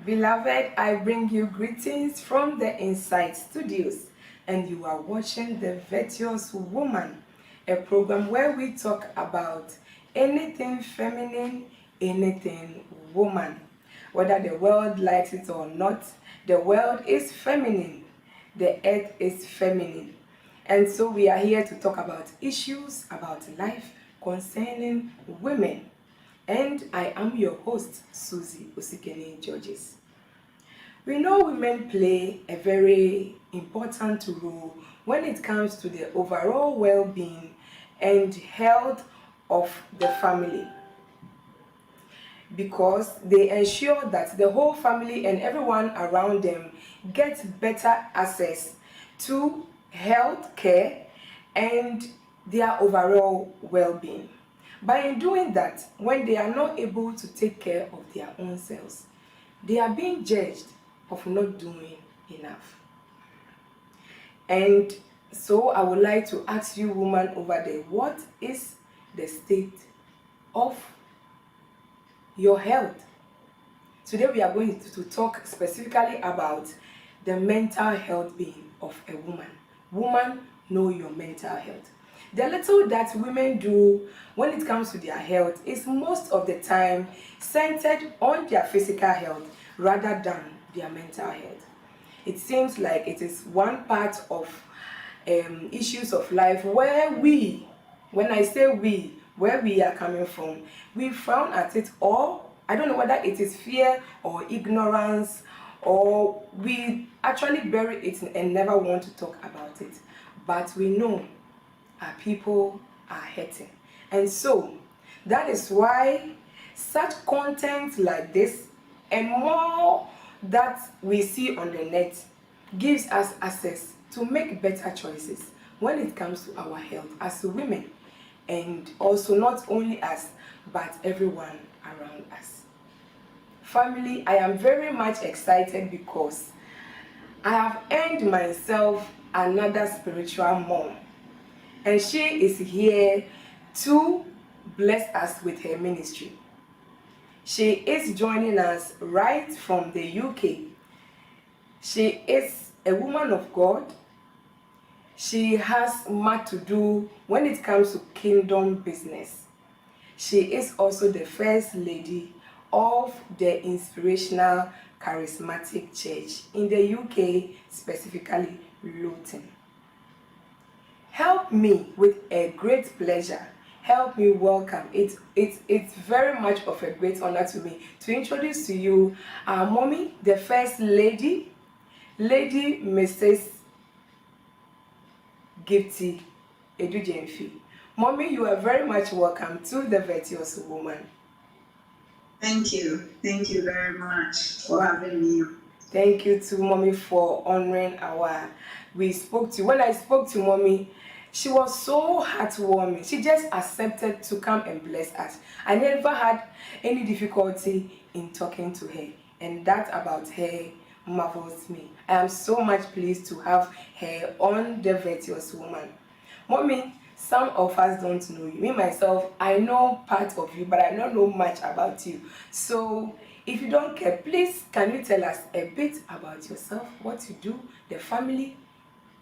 Beloved, I bring you greetings from the Inside Studios, and you are watching The Virtuous Woman, a program where we talk about anything feminine, anything woman. Whether the world likes it or not, the world is feminine, the earth is feminine. And so we are here to talk about issues about life concerning women. And I am your host, Susie Osikene Georges. We know women play a very important role when it comes to the overall well-being and health of the family because they ensure that the whole family and everyone around them gets better access to health care and their overall well-being. By doing that, when they are not able to take care of their own selves, they are being judged of not doing enough. And so I would like to ask you, woman over there, what is the state of your health? Today we are going to talk specifically about the mental health being of a woman. Woman, know your mental health. The little that women do when it comes to their health is most of the time centered on their physical health rather than their mental health. It seems like it is one part of issues of life where we, when I say we, where we are coming from, we frown at it, or I don't know whether it is fear or ignorance, or we actually bury it and never want to talk about it. But we know our people are hurting. And so that is why such content like this and more that we see on the net gives us access to make better choices when it comes to our health as women, and also not only us but everyone around us. Family, I am very much excited because I have earned myself another spiritual mom, and she is here to bless us with her ministry. She is joining us right from the UK. She is a woman of God. She has much to do when it comes to kingdom business. She is also the first lady of the Inspirational Charismatic Church in the UK, specifically Luton. Help me with a great pleasure. Help me welcome. It's very much of a great honor to me to introduce to you our mommy, the First Lady, Lady Mrs. Gifty ADU-GYAMFI. Mommy, you are very much welcome to The Virtuous Woman. Thank you. Thank you very much for having me. Thank you to Mommy for honoring when I spoke to Mommy, she was so heartwarming. She just accepted to come and bless us. I never had any difficulty in talking to her, and that about her marvels me. I am so much pleased to have her on The Virtuous Woman. Mommy, some of us don't know you. Me myself, I know part of you, but I don't know much about you. So if you don't care, please can you tell us a bit about yourself, what you do, the family,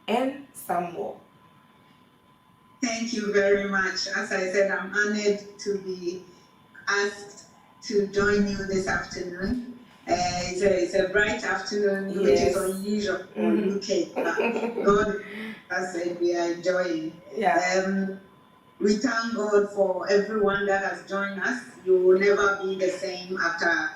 and some more. Thank you very much. As I said, I'm honored to be asked to join you this afternoon. It's a bright afternoon, Yes. Which is unusual for UK. God has said we are enjoying. Yeah. We thank God for everyone that has joined us. You will never be the same after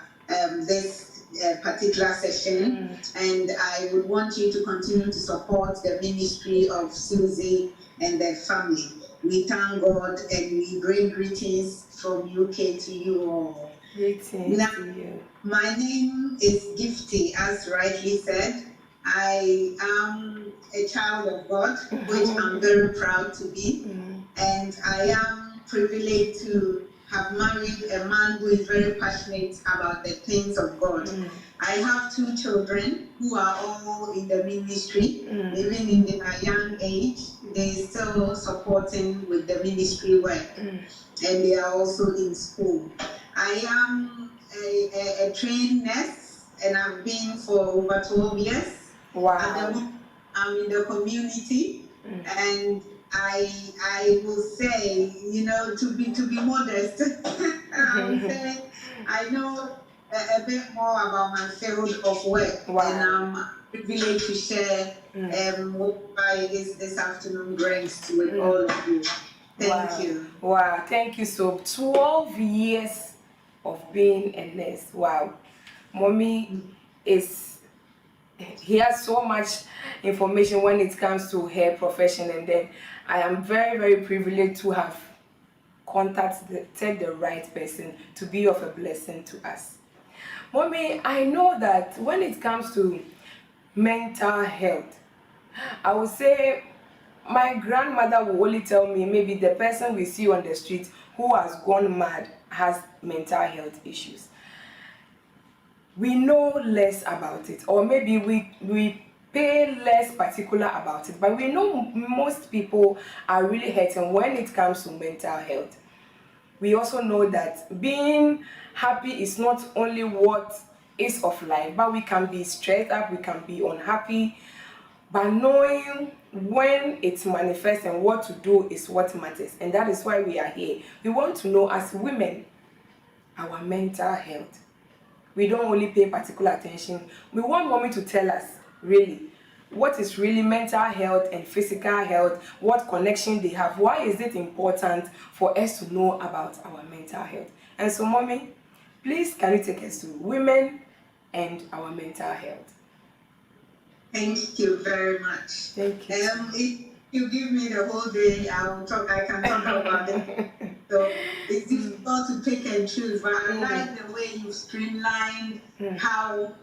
this particular session. And I would want you to continue to support the ministry of Susie and their family. We thank God and we bring greetings from UK to you all. Greetings now, to you. My name is Gifty, as rightly said. I am a child of God, which I'm very proud to be. And I am privileged to have married a man who is very passionate about the things of God. I have 2 children who are all in the ministry, even in their young age. They still supporting with the ministry work, and they are also in school. I am a trained nurse, and I've been for over 12 years. Wow. At the moment, I'm in the community, and I will say, to be modest, I will say I know a bit more about my field of work, wow. and I'm privileged to share what this afternoon brings with all of you. Thank you. Wow, thank you. So 12 years of being a nurse. Wow. Mommy he has so much information when it comes to her profession, and then I am very, very privileged to have contacted the right person to be of a blessing to us. Mommy, I know that when it comes to mental health, I would say my grandmother will only tell me maybe the person we see on the street who has gone mad has mental health issues. We know less about it, or maybe we pay less particular about it, but we know most people are really hurting when it comes to mental health. We also know that being happy is not only what is of life, but we can be stressed up, we can be unhappy, but knowing when it manifests and what to do is what matters. And that is why we are here. We want to know, as women, our mental health. We don't only pay particular attention. We want Mommy to tell us really what is really mental health and physical health, what connection they have, why is it important for us to know about our mental health. And so Mommy, please can you take us to women and our mental health? Thank you very much. Thank you. If you give me the whole day, I can talk about it. So it's difficult to pick and choose, but I like the way you've streamlined how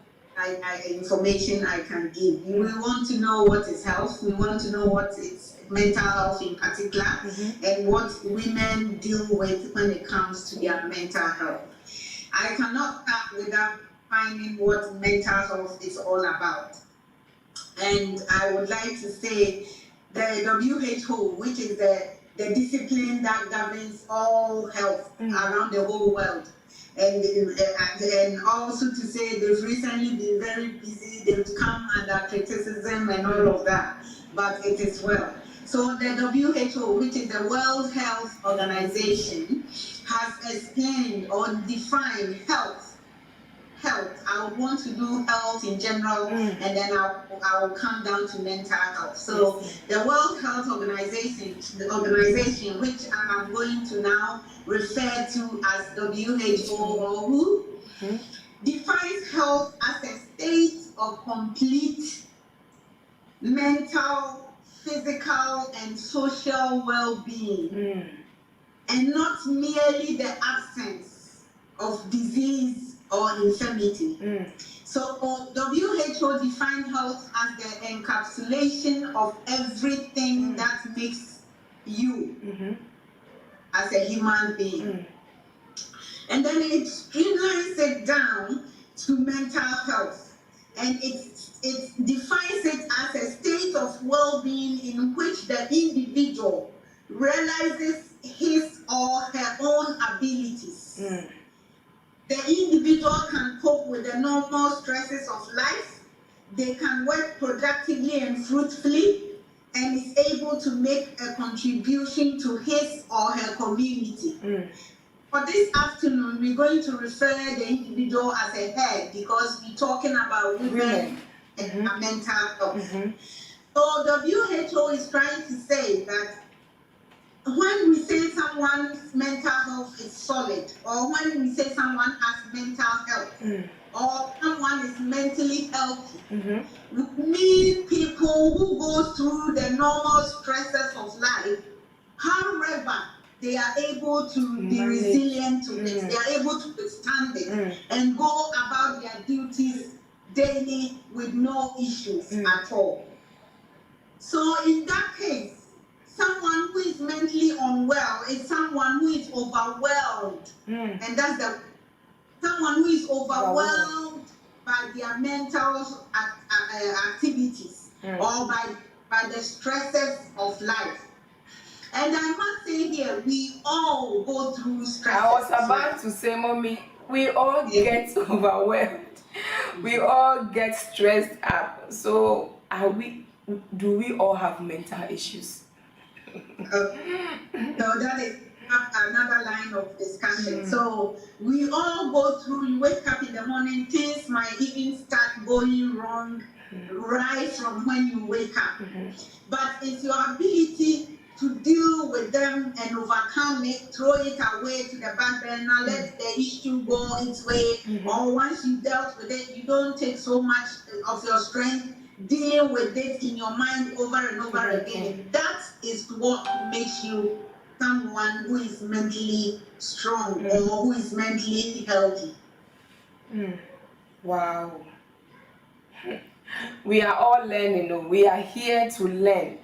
information I can give. We want to know what is health. We want to know what is mental health in particular, and what women deal with when it comes to their mental health. I cannot start without finding what mental health is all about. And I would like to say the WHO, which is the discipline that governs all health around the whole world. And also to say they've recently been very busy, they've come under criticism and all of that, but it is well. So the WHO, which is the World Health Organization, has explained or defined health. I would want to do health in general, and then I'll come down to mental health. So the World Health Organization, which I'm going to now refer to as WHO or WHO, defines health as a state of complete mental, physical, and social well-being, and not merely the absence of disease or infirmity. So WHO defines health as the encapsulation of everything that makes you as a human being. And then it streamlines it down to mental health, and it defines it as a state of well-being in which the individual realizes his or her own abilities. The individual can cope with the normal stresses of life, they can work productively and fruitfully, and is able to make a contribution to his or her community. For this afternoon, we're going to refer the individual as a head, because we're talking about women and mental health. So WHO is trying to say that when we say someone's mental health is solid, or when we say someone has mental health, or someone is mentally healthy, we mean people who go through the normal stresses of life. However, they are able to be resilient to it. They are able to withstand it and go about their duties daily with no issues at all. So in that case, someone who is mentally unwell is someone who is overwhelmed, and that's someone who is overwhelmed by their mental activities or by the stresses of life. And I must say here, we all go through stresses. I was about to say, Mommy, we all get overwhelmed. we all get stressed up. So do we all have mental issues? So that is another line of discussion. So we all go through, you wake up in the morning, things might even start going wrong right from when you wake up. But it's your ability to deal with them and overcome it, throw it away to the back burner, let the issue go its way, or once you dealt with it, you don't take so much of your strength dealing with it in your mind over and over again. That is what makes you someone who is mentally strong or who is mentally healthy. Wow. We are all learning. We are here to learn.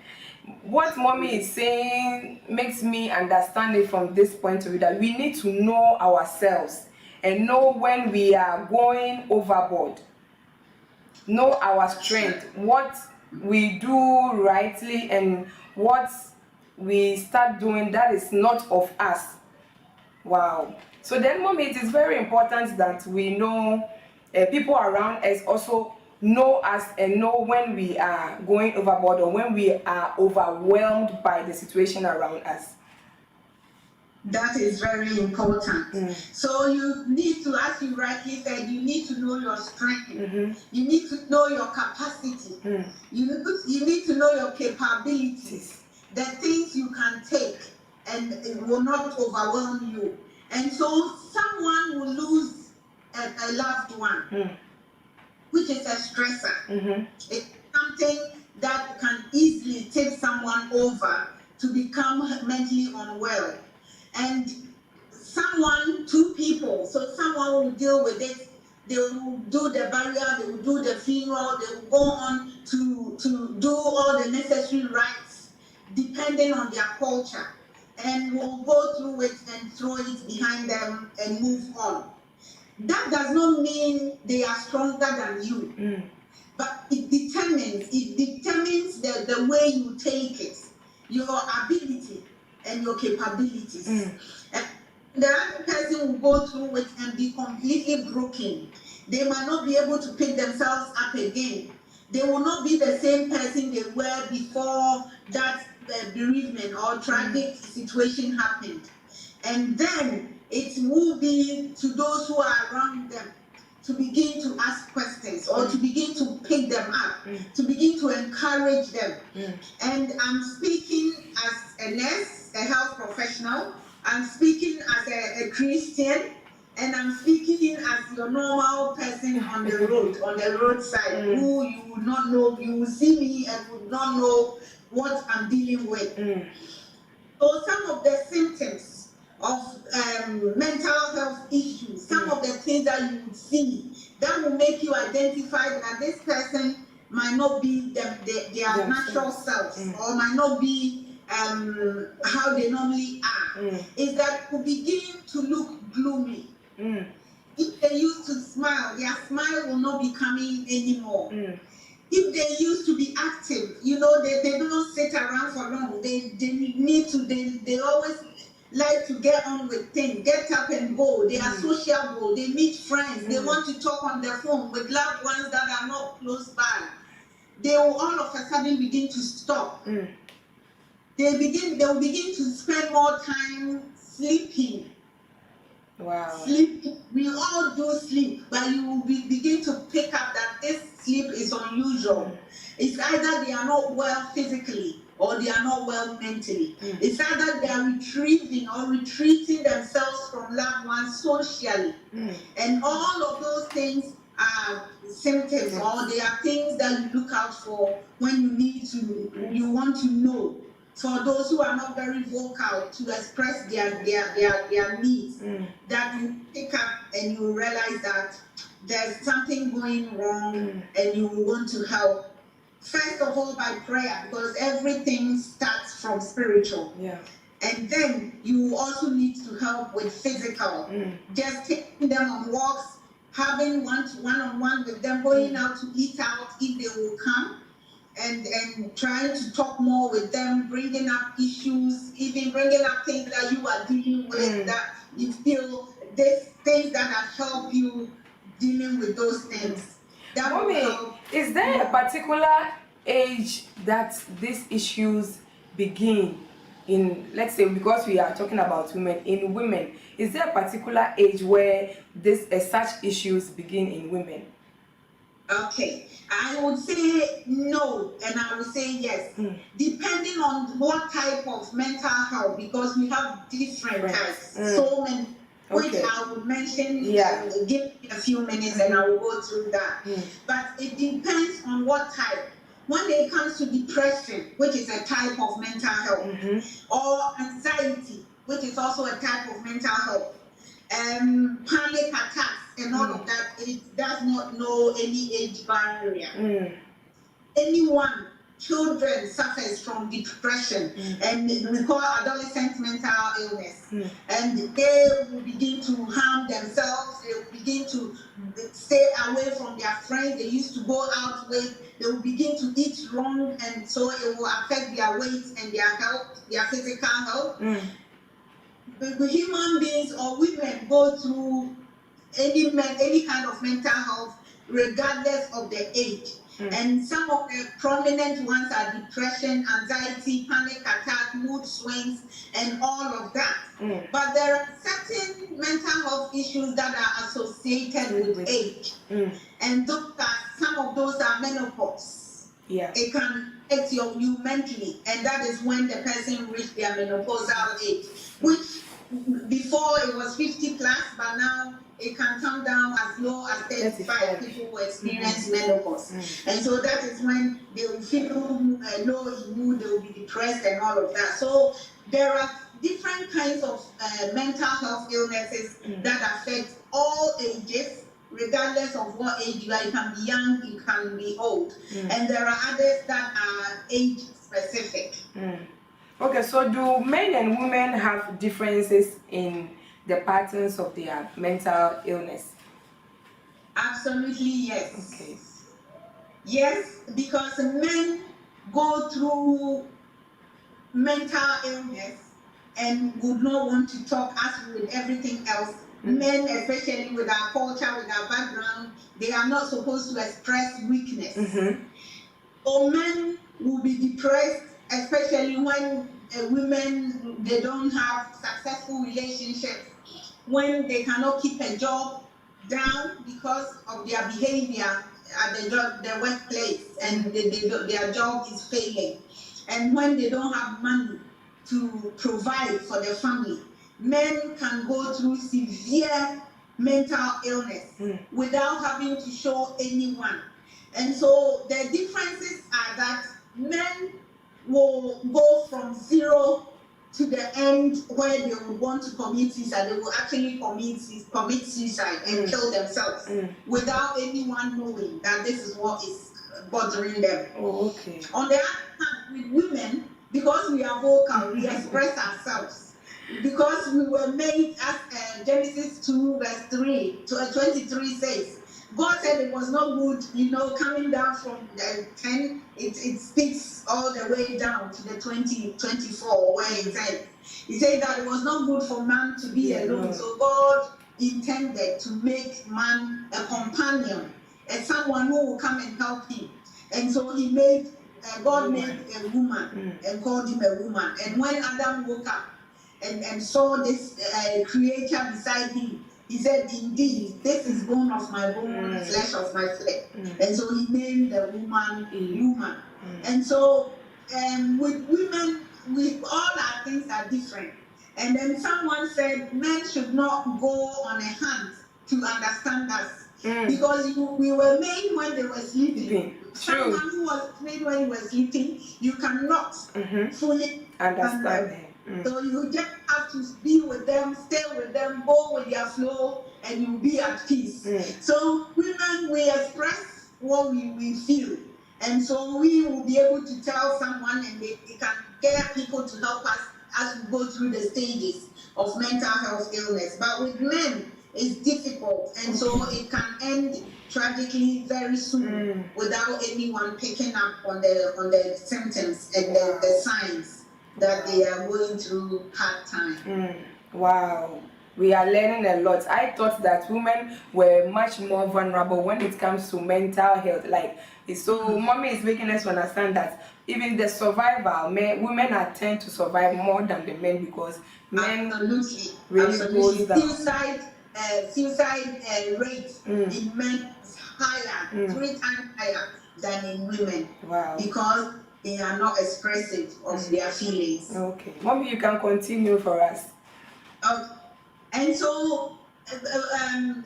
What mommy is saying makes me understand it from this point of view, that we need to know ourselves and know when we are going overboard. Know our strength, what we do rightly and what we start doing that is not of us. Wow. So then, mommy, it is very important that we know people around us also know us and know when we are going overboard or when we are overwhelmed by the situation around us. That is very important. So you need to, as you rightly said, you need to know your strength. You need to know your capacity. You need to know your capabilities, the things you can take, and it will not overwhelm you. And so someone will lose a loved one, which is a stressor. It's something that can easily take someone over to become mentally unwell. And two people, so someone will deal with it, they will do the burial, they will do the funeral, they will go on to do all the necessary rites depending on their culture, and will go through it and throw it behind them and move on. That does not mean they are stronger than you, but it determines the way you take it, your ability and your capabilities. And the other person will go through it and be completely broken. They might not be able to pick themselves up again. They will not be the same person they were before that bereavement or tragic situation happened. And then it will be to those who are around them to begin to ask questions or to begin to pick them up, to begin to encourage them. And I'm speaking as a nurse, a health professional, I'm speaking as a Christian, and I'm speaking as your normal person on the roadside, who you would not know, you will see me and would not know what I'm dealing with. So some of the symptoms of mental health issues, some of the things that you would see, that will make you identify that this person might not be their natural selves, or might not be how they normally are, is that you begin to look gloomy. If they used to smile, their smile will not be coming anymore. If they used to be active, they don't sit around for long. They always like to get on with things, get up and go. They are sociable, they meet friends, they want to talk on the phone with loved ones that are not close by. They will all of a sudden begin to stop. They will begin to spend more time sleeping. Wow. Sleep, we all do sleep, but you will begin to pick up that this sleep is unusual. It's either they are not well physically or they are not well mentally. It's either they are retrieving or retreating themselves from loved ones socially. And all of those things are symptoms, or they are things that you look out for when you want to know. For those who are not very vocal to express their needs, that you pick up and you realize that there's something going wrong and you want to help. First of all, by prayer, because everything starts from spiritual. And then you also need to help with physical. Just taking them on walks, having one-on-one with them, going out to eat out if they will come. And trying to talk more with them, bringing up issues, even bringing up things that you are dealing with, that you feel things that have helped you dealing with those things. That will Mommy, help. is there a particular age that these issues begin in? Let's say, because we are talking about women, in women, is there a particular age where this such issues begin in women? Okay, I would say no, and I would say yes, depending on what type of mental health, because we have different Right. types, so many, which Okay. I will mention. Yeah. Give me a few minutes, and I will go through that. But it depends on what type. When it comes to depression, which is a type of mental health, or anxiety, which is also a type of mental health, panic attacks and all of that, it does not know any age barrier. Anyone, children suffers from depression, and we call adolescent mental illness, and they will begin to harm themselves. They will begin to stay away from their friends they used to go out with. They will begin to eat wrong, and so it will affect their weight and their health, their physical health. Human beings or women go through any kind of mental health regardless of the age. And some of the prominent ones are depression, anxiety, panic attack, mood swings, and all of that. But there are certain mental health issues that are associated with age. And some of those are menopause. Yeah. It can affect you mentally, and that is when the person reaches their menopausal age, which before it was 50 plus, but now it can come down as low as 35. People will experience menopause. And so that is when they will feel low in mood, they will be depressed and all of that. So there are different kinds of mental health illnesses that affect all ages, regardless of what age you are. You can be young, you can be old. And there are others that are age specific. Okay, so do men and women have differences in the patterns of their mental illness? Absolutely, yes. Okay. Yes, because men go through mental illness and would not want to talk, as with everything else. Men, especially with our culture, with our background, they are not supposed to express weakness. Or men will be depressed, especially when women, they don't have successful relationships, when they cannot keep a job down because of their behavior at the workplace, and their job is failing, and when they don't have money to provide for their family. Men can go through severe mental illness without having to show anyone. And so the differences are that men will go from zero to the end where they would want to commit suicide. They will actually commit suicide and kill themselves without anyone knowing that this is what is bothering them. Oh, okay. On the other hand, with women, because we are vocal, we express ourselves. Because we were made, as Genesis 2 verse 3 to 23 says, God said it was not good, coming down from 10, it speaks all the way down to the 24, where it said, he said that it was not good for man to be alone. So God intended to make man a companion, as someone who will come and help him. And so he made, God made a woman and called him a woman. And when Adam woke up and saw this creature beside him, he said, indeed, this is bone of my bone, flesh of my flesh. And so he named the woman woman. And so with women, all our things are different. And then someone said, men should not go on a hunt to understand us. Because we were made when they were sleeping. Someone who was made when he was sleeping, you cannot fully understand them. So you just have to be with them, stay with them, go with their flow, and you'll be at peace. So women, we express what we feel. And so we will be able to tell someone, and they can get people to help us as we go through the stages of mental health illness. But with men, it's difficult, and so it can end tragically very soon without anyone picking up on the symptoms and the signs that they are going through hard time. Wow. we are learning a lot. I thought that women were much more vulnerable when it comes to mental health. Like, so mommy is making us understand that even the survival, women are tend to survive more than the men, because men really goes down. Suicide rate in men is higher, 3 times higher than in women. Wow. Because they are not expressive of their feelings. Okay, mommy, you can continue for us. And so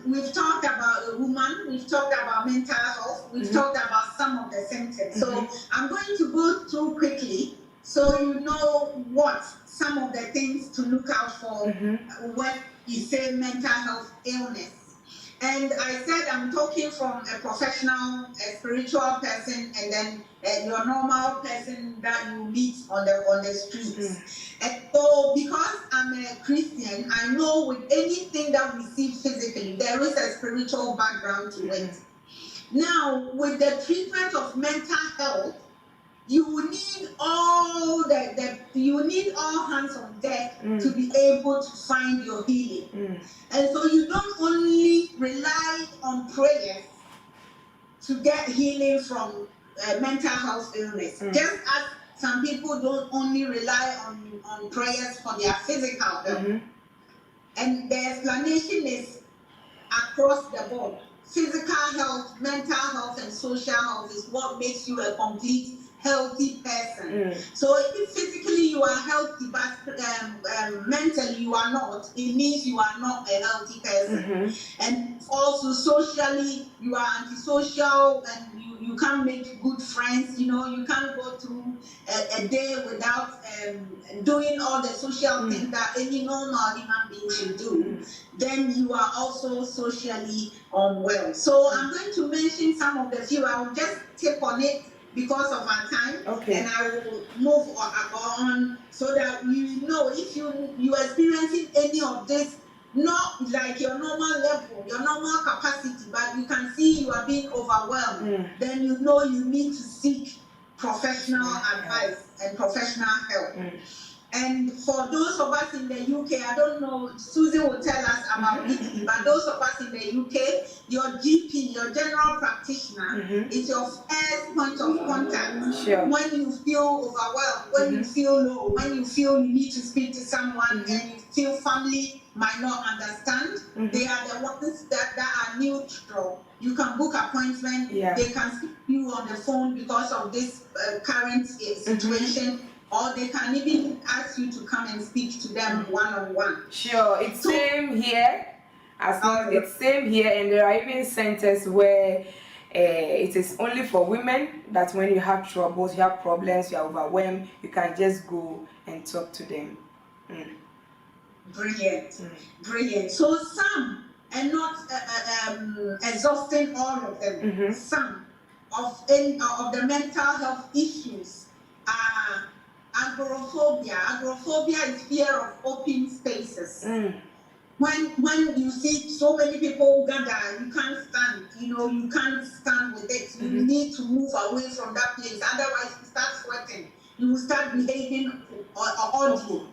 we've talked about a woman, we've talked about mental health, we've talked about some of the symptoms. So I'm going to go through quickly so you know what some of the things to look out for when you say mental health illness. And I said I'm talking from a professional, a spiritual person, and then your normal person that you meet on the streets. And so, because I'm a Christian, I know with anything that we see physically, there is a spiritual background to it. Now, with the treatment of mental health, you need all you need all hands on deck to be able to find your healing. And so you don't only rely on prayers to get healing from mental health illness. Just as some people don't only rely on prayers for their physical health. And the explanation is across the board. Physical health, mental health, and social health is what makes you a complete healthy person. So if physically you are healthy, but mentally you are not, it means you are not a healthy person. And also socially, you are antisocial and you can't make good friends. You know, you can't go through a day without doing all the social things that any normal human being should do. Then you are also socially unwell. So I'm going to mention some of the few. I will just tip on it because of our time, and I will move on so that we know if you are experiencing any of this, not like your normal level, your normal capacity, but you can see you are being overwhelmed, then you know you need to seek professional advice and professional help. And for those of us in the UK, I don't know, Susan will tell us about Italy, but those of us in the UK, your GP, your general practitioner, is your first point of contact. Sure. When you feel overwhelmed, when you feel low, when you feel you need to speak to someone and you feel family might not understand, they are the ones that are neutral. You can book appointment, they can speak to you on the phone because of this current situation. Or they can even ask you to come and speak to them one-on-one. Sure, it's same here. It's same here, and there are even centers where it is only for women, that when you have troubles, you have problems, you are overwhelmed, you can just go and talk to them. Brilliant, brilliant. So some, and not exhausting all of them, some of the mental health issues are agoraphobia. Agoraphobia is fear of open spaces. When you see so many people gather, you can't stand. You can't stand with it. You need to move away from that place. Otherwise, you start sweating. You will start behaving oddly.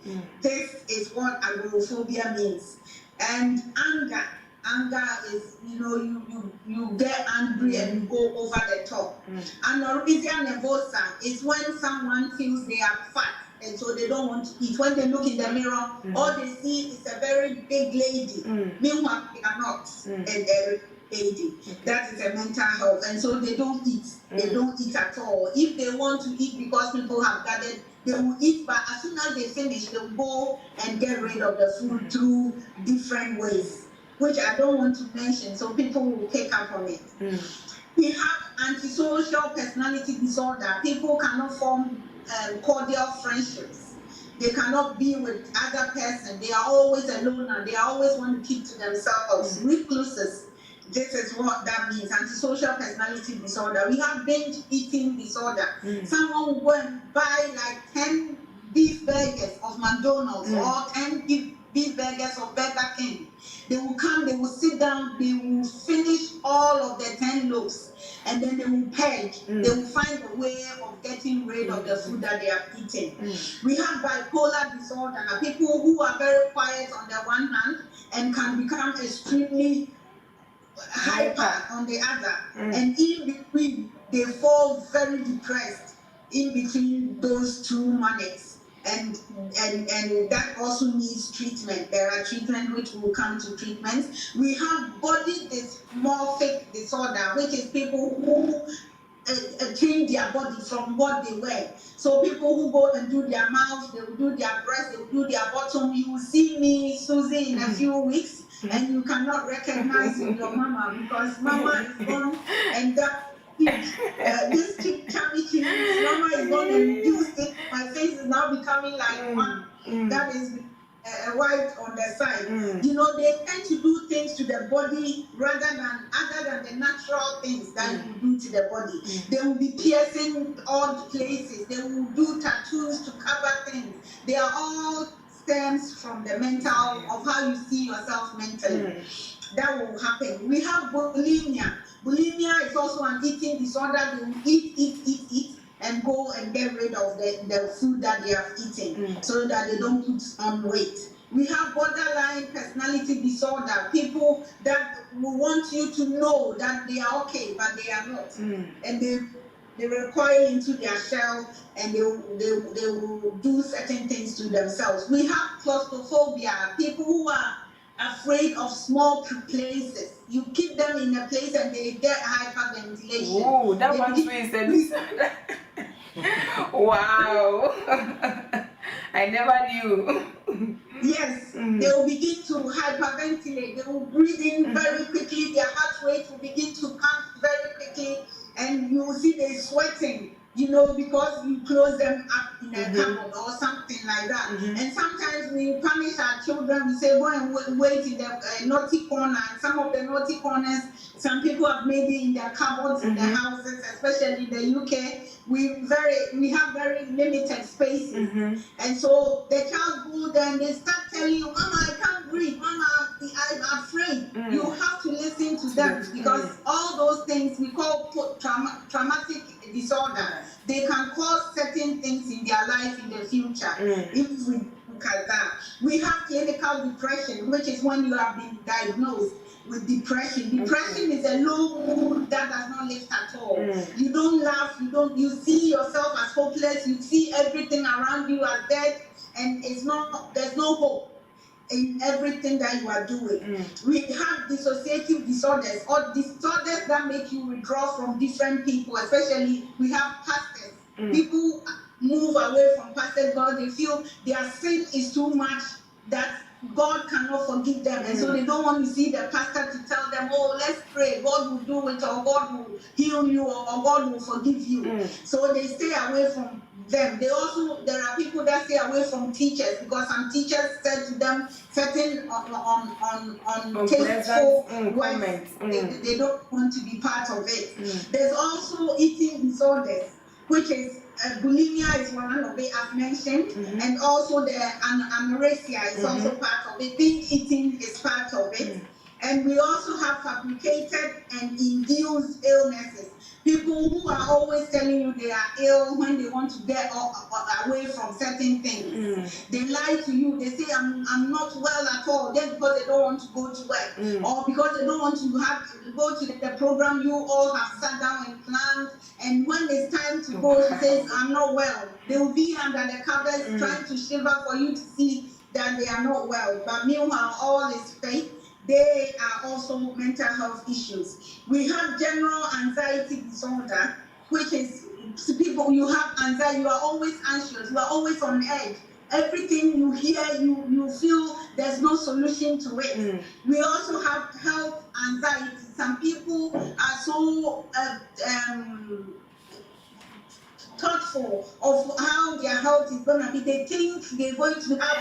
This is what agoraphobia means. And anger. Anger is, you get angry and you go over the top. Anorexia nervosa is when someone feels they are fat and so they don't want to eat. When they look in the mirror, all they see is a very big lady. Meanwhile, they are not a very lady. That is a mental health. And so they don't eat. They don't eat at all. If they want to eat because people have gathered, they will eat, but as soon as they finish, they will go and get rid of the food through different ways, which I don't want to mention, so people will pick up on it. We have antisocial personality disorder. People cannot form cordial friendships. They cannot be with other person. They are always alone and they always want to keep to themselves. Recluses. This is what that means. Antisocial personality disorder. We have binge eating disorder. Someone will go and buy like 10 beef burgers of McDonald's or 10 beef beef burgers or Burger King. They will come, they will sit down, they will finish all of the 10 loaves, and then they will purge. They will find a way of getting rid of the food that they have eaten. We have bipolar disorder, people who are very quiet on the one hand and can become extremely hyper on the other, and in between they fall very depressed in between those two manners, and that also needs treatment. There are treatments which will come to treatments. We have body dysmorphic disorder, which is people who change their body from what they were. So people who go and do their mouth, they will do their breast, they will do their bottom. You will see me, Susie, in a few weeks, and you cannot recognize your mama because mama is gone, and that this chubby cheeks, mama is gone and reduced it. My face is now becoming like one. That is white on the side. You know, they tend to do things to the body other than the natural things that you do to the body. They will be piercing odd places. They will do tattoos to cover things. They are all stems from the mental, of how you see yourself mentally. That will happen. We have bulimia. Bulimia is also an eating disorder. They will eat, and go and get rid of the food that they have eaten so that they don't put on weight. We have borderline personality disorder, people that will want you to know that they are okay, but they are not. And they recoil into their shell, and they will do certain things to themselves. We have claustrophobia, people who are afraid of small places. You keep them in a place and they get hyperventilation. Oh, that one is a disorder. Wow. I never knew. Yes, they will begin to hyperventilate. They will breathe in very quickly. Their heart rate will begin to pump very quickly, and you will see they sweating, you know, because you close them up in a cupboard or something like that. And sometimes we punish our children. We say, go and wait in the naughty corner. And some of the naughty corners, some people have made it in their cupboards in their houses, especially in the UK. We have very limited spaces, and so the child go there and they start telling you, Mama, I can't breathe, Mama, I'm afraid. You have to listen to them, because all those things we call traumatic disorder, they can cause certain things in their life in the future if we look at that. We have clinical depression, which is when you have been diagnosed with depression. Depression is a low mood that does not lift at all. You don't laugh, you see yourself as hopeless, you see everything around you as dead, and there's no hope in everything that you are doing. We have dissociative disorders, or disorders that make you withdraw from different people, especially we have pastors. People move away from pastors because they feel their sin is too much, that God cannot forgive them, and so they don't want to see the pastor to tell them, oh, let's pray, God will do it, or God will heal you, or God will forgive you. So they stay away from them. There are people that stay away from teachers, because some teachers said to them certain on tasteful comments. They don't want to be part of it. There's also eating disorders, which is bulimia is one of it I've mentioned, and also the anorexia is also part of it. Binge eating is part of it. And we also have fabricated and induced illnesses. People who are always telling you they are ill when they want to get away from certain things. They lie to you. They say, I'm not well at all, just because they don't want to go to work, or because they don't want to go to the program you all have sat down and planned. And when it's time to go, she says, I'm not well. They will be under the covers trying to shiver for you to see that they are not well. But meanwhile, all is fake. They are also mental health issues. We have general anxiety disorder, which is people, you have anxiety, you are always anxious, you are always on edge. Everything you hear, you feel there's no solution to it. We also have health anxiety. Some people are so thoughtful of how their health is going to be. They think they're going to have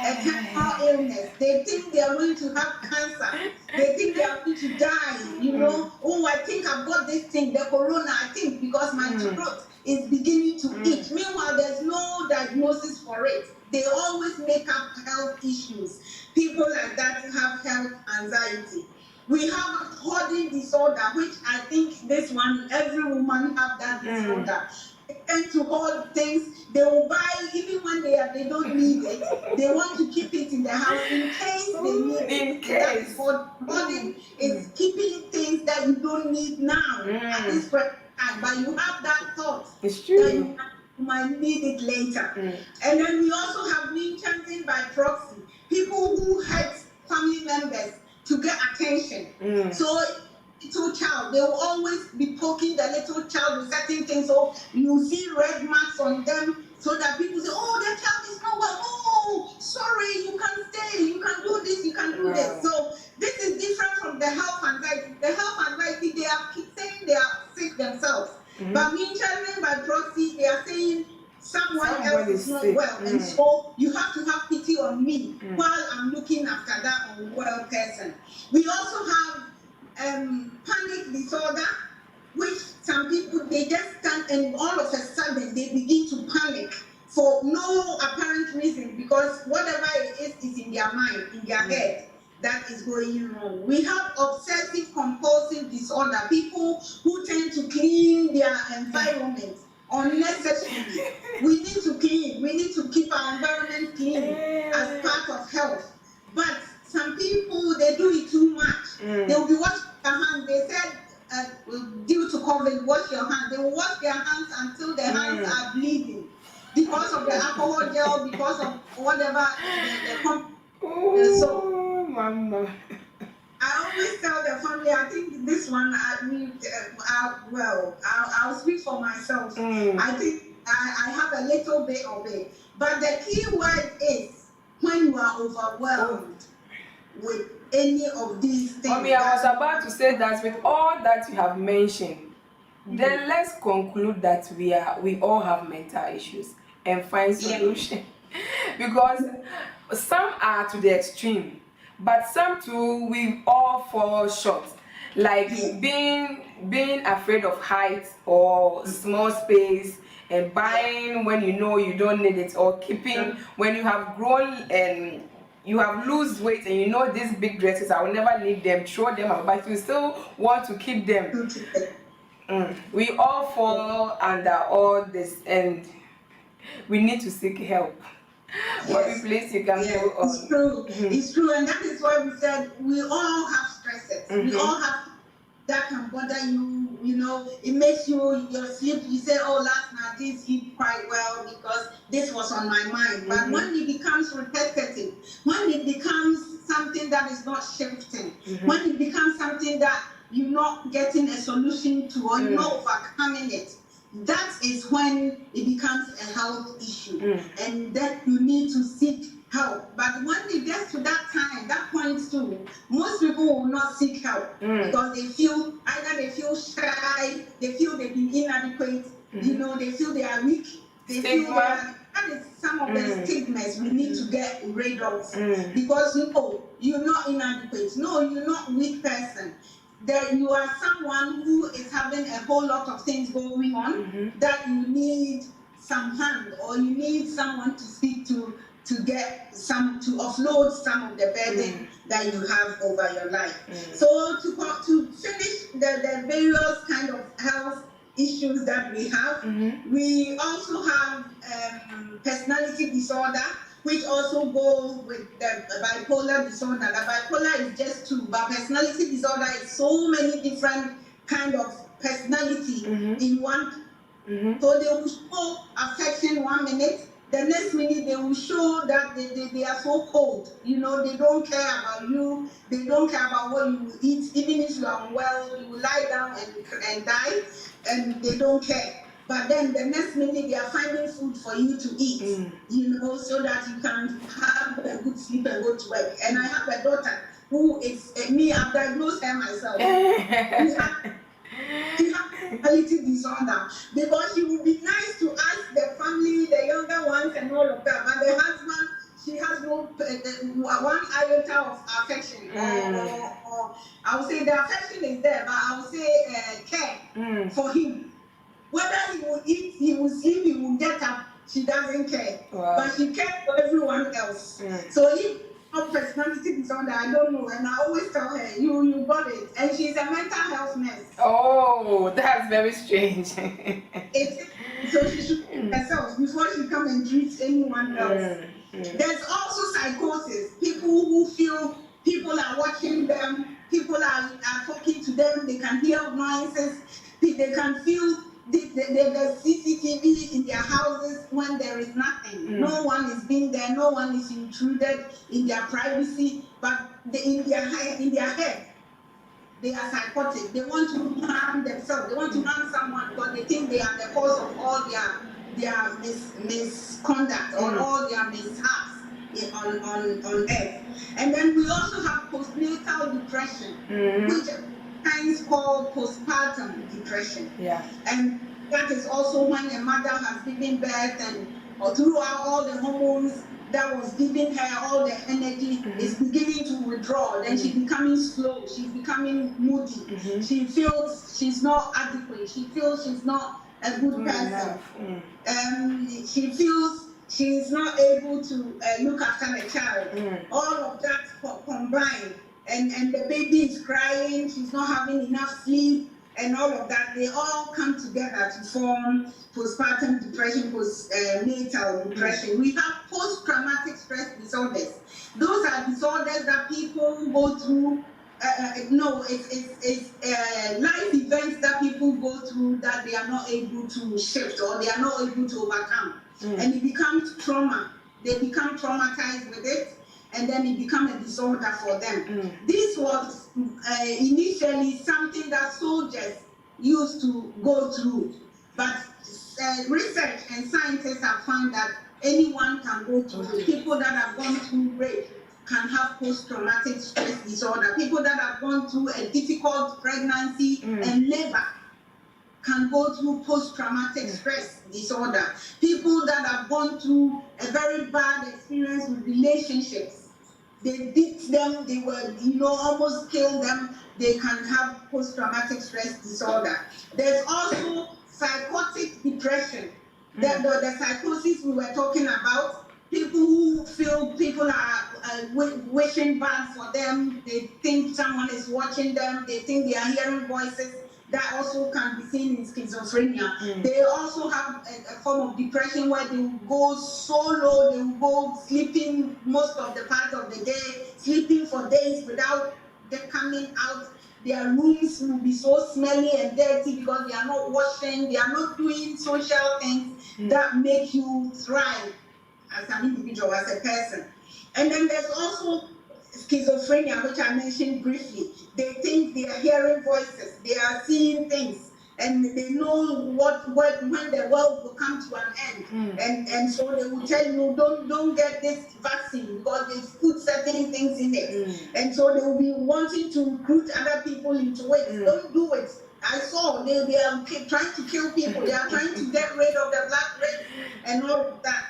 a terminal illness. They think they are going to have cancer. They think they are going to die, you know. Oh, I think I've got this thing, the corona, I think, because my throat is beginning to itch. Meanwhile, there's no diagnosis for it. They always make up health issues. People like that have health anxiety. We have hoarding disorder, which I think this one, every woman have that disorder. They tend to hoard things. They will buy even when they don't need it. They want to keep it in the house in case they need it. In That is case. hoarding is keeping things that you don't need now at this present time, but you have that thought It's that true. you might need it later. And then we also have Munchausen by proxy, people who hurt family members to get attention. So little child, they will always be poking the little child with certain things, so you see red marks on them, so that people say, oh, that child is not well, oh, sorry, you can stay, you can do this, you can do this. So this is different from the health anxiety. The health anxiety, they are saying they are sick themselves. But Munchausen by proxy, they are saying someone else is not well, and so you have to have pity on me while I'm looking after that unwell person. We also have panic disorder, which some people, they just stand and all of a sudden they begin to panic for no apparent reason, because whatever it is in their mind, in their head, that is going wrong. We have obsessive compulsive disorder, people who tend to clean their environment unnecessarily. We need to clean, we need to keep our environment clean as part of health. But some people, they do it too much. They will be washing their hands. They said, due to COVID, wash your hands. They will wash their hands until their hands are bleeding because of the alcohol gel, because of whatever so, Mama. I always tell the family, I think this one, I'll speak for myself. I think I have a little bit of it. But the key word is when you are overwhelmed with any of these things. Mommy, I was about to say that with all that you have mentioned, then let's conclude that we all have mental issues and find solution. Because some are to the extreme, but some too we all fall short. Like being afraid of heights or small space, and buying when you know you don't need it, or keeping when you have grown and you have lose weight and you know these big dresses, I will never need them, throw them out, but you still want to keep them. We all fall under all this, and we need to seek help. Bobby, please, you can go on. It's true. It's true, and that is why we said we all have stresses. We all have that can bother you. You know, it makes you your sleep. You say, "Oh, last night I didn't sleep quite well because this was on my mind." But when it becomes repetitive, when it becomes something that is not shifting, when it becomes something that you're not getting a solution to, or you're not overcoming it, that is when it becomes a health issue, and then you need to seek help. But when it gets to that time, that point too, most people will not seek help because they feel shy, they feel they've been inadequate, you know, they feel they are weak, they feel that is some of the stigmas we need to get rid of. Because you're not inadequate, no, you're not a weak person. That you are someone who is having a whole lot of things going on, that you need some hand, or you need someone to speak to get some, to offload some of the burden that you have over your life. So to finish the various kind of health issues that we have, we also have personality disorder, which also go with the bipolar disorder. The bipolar is just two, but personality disorder is so many different kind of personality in one. So they will show affection 1 minute, the next minute they will show that they are so cold. You know, they don't care about you, they don't care about what you eat. Even if you are unwell, you will lie down and die, and they don't care. But then the next minute they are finding food for you to eat, you know, so that you can have a good sleep and go to work. And I have a daughter who is me, I've diagnosed her myself. She has personality disorder, because she would be nice to ask the family, the younger ones and all of that, but the husband, she has no one iota of affection, or I would say the affection is there, but I would say care for him. Whether he will eat, he will sleep, he will get up, she doesn't care. But she cares for everyone else. So if personality disorder, I don't know. And I always tell her, you got it. And she's a mental health nurse. Oh, that's very strange. So she should treat herself before she come and treat anyone else. There's also psychosis. People who feel people are watching them, people are talking to them, they can hear noises, they can feel the CCTV in their houses when there is nothing. No one is being there, no one is intruded in their privacy, but in their head, they are psychotic. They want to harm themselves. They want to harm someone because they think they are the cause of all their misconduct or all their mishaps on earth. And then we also have postnatal depression, which is called postpartum depression. Yeah. And that is also when a mother has given birth and or throughout all the hormones that was giving her all the energy is beginning to withdraw. Then she's becoming slow. She's becoming moody. She feels she's not adequate. She feels she's not a good person. She feels she's not able to look after the child. All of that combined, and the baby is crying. She's not having enough sleep. And all of that, they all come together to form postpartum depression, postnatal depression. We have post-traumatic stress disorders. Those are disorders that people go through. It's life events that people go through that they are not able to shift or they are not able to overcome. And it becomes trauma. They become traumatized with it. And then it became a disorder for them. This was initially something that soldiers used to go through, but research and scientists have found that anyone can go through it. People that have gone through rape can have post-traumatic stress disorder. People that have gone through a difficult pregnancy and labor can go through post-traumatic stress disorder. People that have gone through a very bad experience with relationships, they beat them, they were, almost killed them, they can have post-traumatic stress disorder. There's also psychotic depression. The psychosis we were talking about, people who feel people are wishing bad for them, they think someone is watching them, they think they are hearing voices. That also can be seen in schizophrenia. They also have a form of depression where they will go so low, they will go sleeping most of the part of the day, sleeping for days without them coming out. Their rooms will be so smelly and dirty because they are not washing, they are not doing social things that make you thrive as an individual, as a person. And then there's also schizophrenia, which I mentioned briefly. They think they are hearing voices, they are seeing things, and they know when the world will come to an end. And so they will tell you, don't get this vaccine because they put certain things in it. And so they will be wanting to recruit other people into it. Don't do it. I saw they are trying to kill people, they are trying to get rid of the black race and all of that.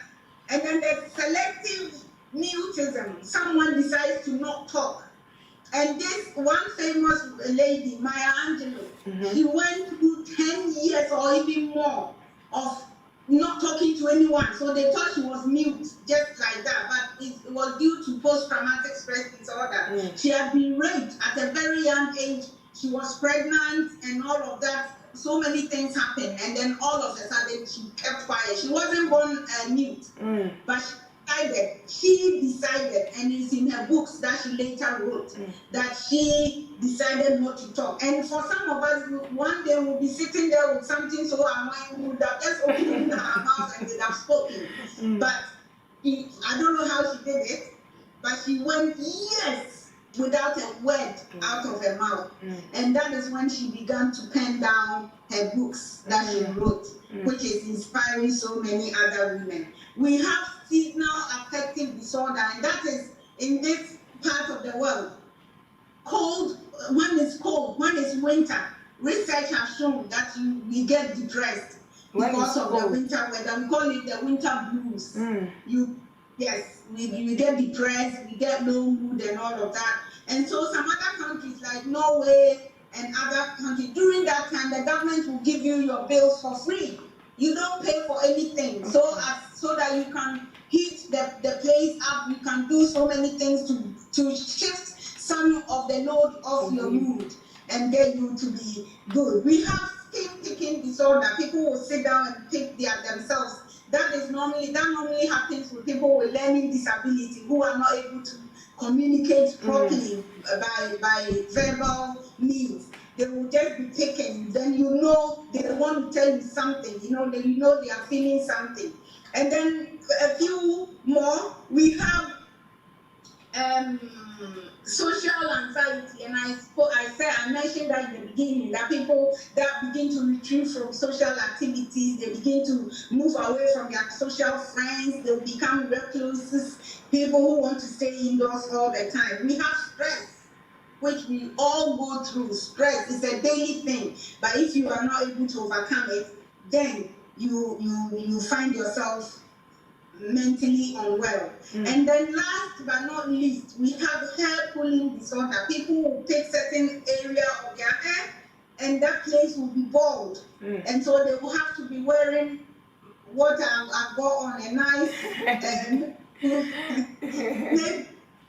And then there's selective mutism. Someone decides to not talk. And this one famous lady, Maya Angelou, she went through 10 years or even more of not talking to anyone. So they thought she was mute, just like that. But it was due to post-traumatic stress disorder. She had been raped at a very young age. She was pregnant and all of that. So many things happened. And then all of a sudden, she kept quiet. She wasn't born mute, but she decided, and it's in her books that she later wrote, that she decided not to talk. And for some of us, one day we'll be sitting there with something so annoying, we would have just opened her mouth and would have spoken. But I don't know how she did it, but she went years without a word out of her mouth. And that is when she began to pen down her books that she wrote, which is inspiring so many other women. We have seasonal affective disorder, and that is in this part of the world. Cold, when it's cold, when it's winter, research has shown that we get depressed because of the winter weather. We call it the winter blues. We get depressed, we get low mood and all of that. And so some other countries like Norway and other countries, during that time, the government will give you your bills for free. You don't pay for anything, so that you can heat the place up. You can do so many things to shift some of the load off your mood and get you to be good. We have skin picking disorder. People will sit down and pick themselves. That normally happens with people with learning disability who are not able to communicate properly by verbal means. They will just be picking. Then they want to tell you something. They are feeling something. And then a few more, we have social anxiety, and I mentioned that in the beginning, that people that begin to retreat from social activities, they begin to move away from their social friends, they become recluses, people who want to stay indoors all the time. We have stress, which we all go through. Stress is a daily thing, but if you are not able to overcome it, then you find yourself mentally unwell. And then last but not least, we have hair pulling disorder. People will take certain area of their hair and that place will be bald. And so they will have to be wearing what I've got on, a nice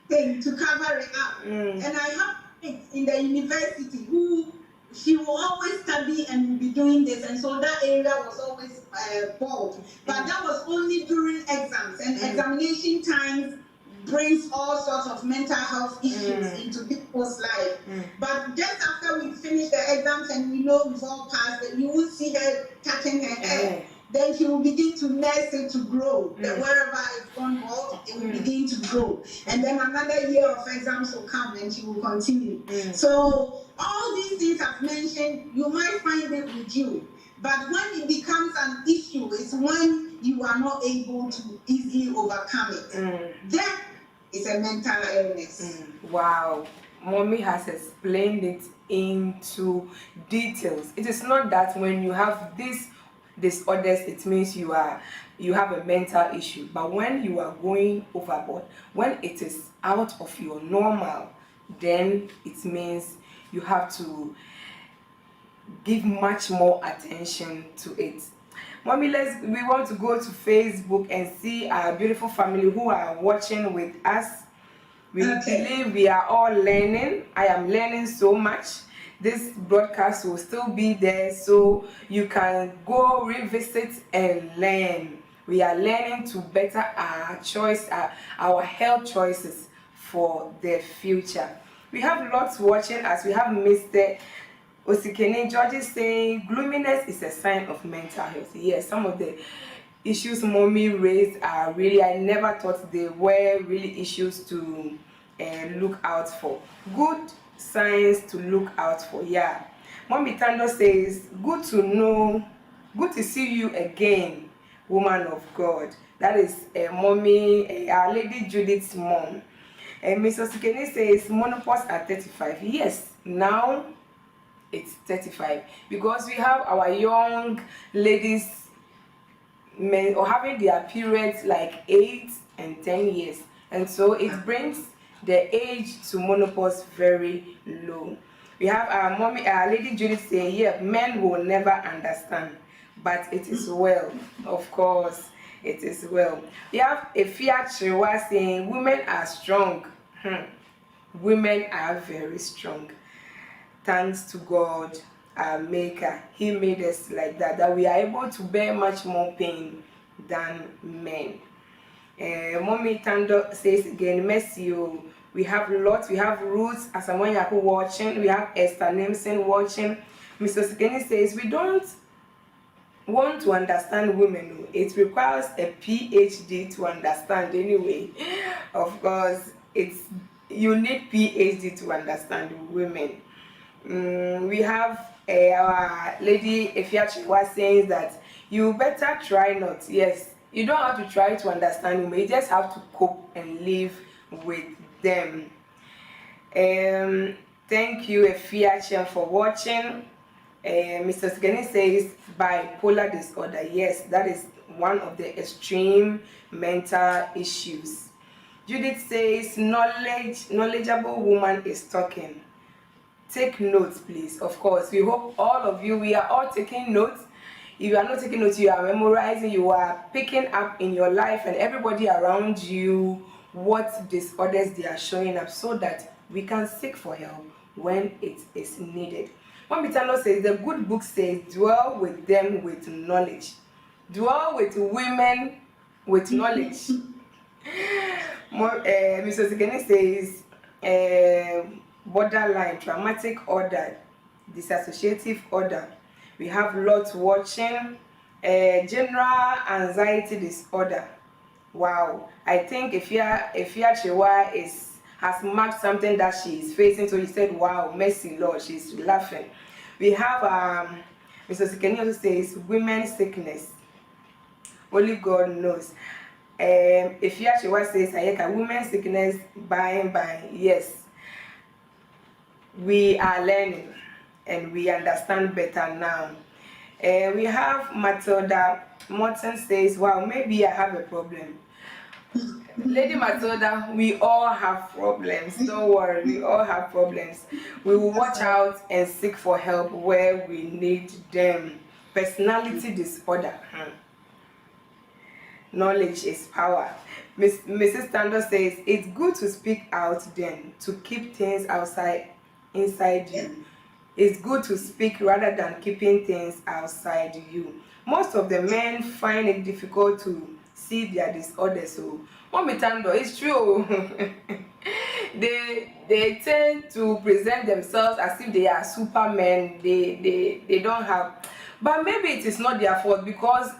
thing to cover it up. And I have kids in the university who she will always study and will be doing this, and so that area was always bald. But that was only during exams, and examination times brings all sorts of mental health issues into people's life. But just after we finish the exams and we know we've all passed, then you will see her cutting her hair. Then she will begin to nurse it to grow. Wherever it's gone bald, it will begin to grow. And then another year of exams will come and she will continue. So all these things I've mentioned, you might find it with you. But when it becomes an issue, it's when you are not able to easily overcome it. That is a mental illness. Wow. Mommy has explained it into details. It is not that when you have these disorders, it means you have a mental issue. But when you are going overboard, when it is out of your normal, then it means you have to give much more attention to it. Mommy, we want to go to Facebook and see our beautiful family who are watching with us. We believe we are all learning. I am learning so much. This broadcast will still be there, so you can go revisit and learn. We are learning to better our health choices for the future. We have lots watching as we have Mr. Osikene George saying gloominess is a sign of mental health. Yes, some of the issues Mommy raised are really, I never thought they were really issues to look out for. Good signs to look out for. Yeah. Mommy Tando says, good to know, good to see you again, woman of God. That is Mommy, our Lady Judith's mom. And Mr. Sikene says menopause at 35. Yes, now it's 35 because we have our young ladies or having their periods like 8 and 10 years, and so it brings the age to menopause very low. We have our mommy, our Lady Judith saying, yeah, men will never understand, but it is well, of course, it is well. We have a Fiat Chewa saying, women are strong. Women are very strong. Thanks to God, our Maker. He made us like that we are able to bear much more pain than men. Mommy Tando says again, mercy. We have lots. We have Ruth Asamoah Yaku watching. We have Esther Nemson watching. Mr. Sikeni says we don't want to understand women. It requires a PhD to understand anyway. Of course, you need PhD to understand women. We have our Lady Efiachi was saying that you better try not. Yes, you don't have to try to understand women. You just have to cope and live with them. Thank you, Efiachi, for watching. Mr. Sigeni says bipolar disorder. Yes, that is one of the extreme mental issues. Judith says knowledgeable woman is talking. Take notes, please. Of course, we hope all of you, we are all taking notes. If you are not taking notes, you are memorizing, you are picking up in your life and everybody around you what disorders they are showing up, so that we can seek for help when it is needed. One Bitano says the good book says, dwell with them with knowledge. Dwell with women with knowledge. Mr. Sigeni says borderline, traumatic order, dissociative order. We have lots watching, general anxiety disorder. Wow, I think Ifya Chewa has marked something that she is facing. So he said, "Wow, mercy, Lord," she's laughing. We have Mr. Sikeni also says women's sickness. Only God knows. Ifya Chewa says, "Ayeka women's sickness by." Yes, we are learning and we understand better now. We have Matilda Morton says, "Wow, maybe I have a problem." Lady Matilda, we all have problems. Don't worry, we all have problems. We will watch out and seek for help where we need them. Personality disorder. Knowledge is power. Mrs. Tando says, it's good to speak out then, to keep things inside you. It's good to speak rather than keeping things outside you. Most of the men find it difficult to see their disorders. So, Mommy Tando, it's true. they tend to present themselves as if they are supermen. They don't have, but maybe it is not their fault, because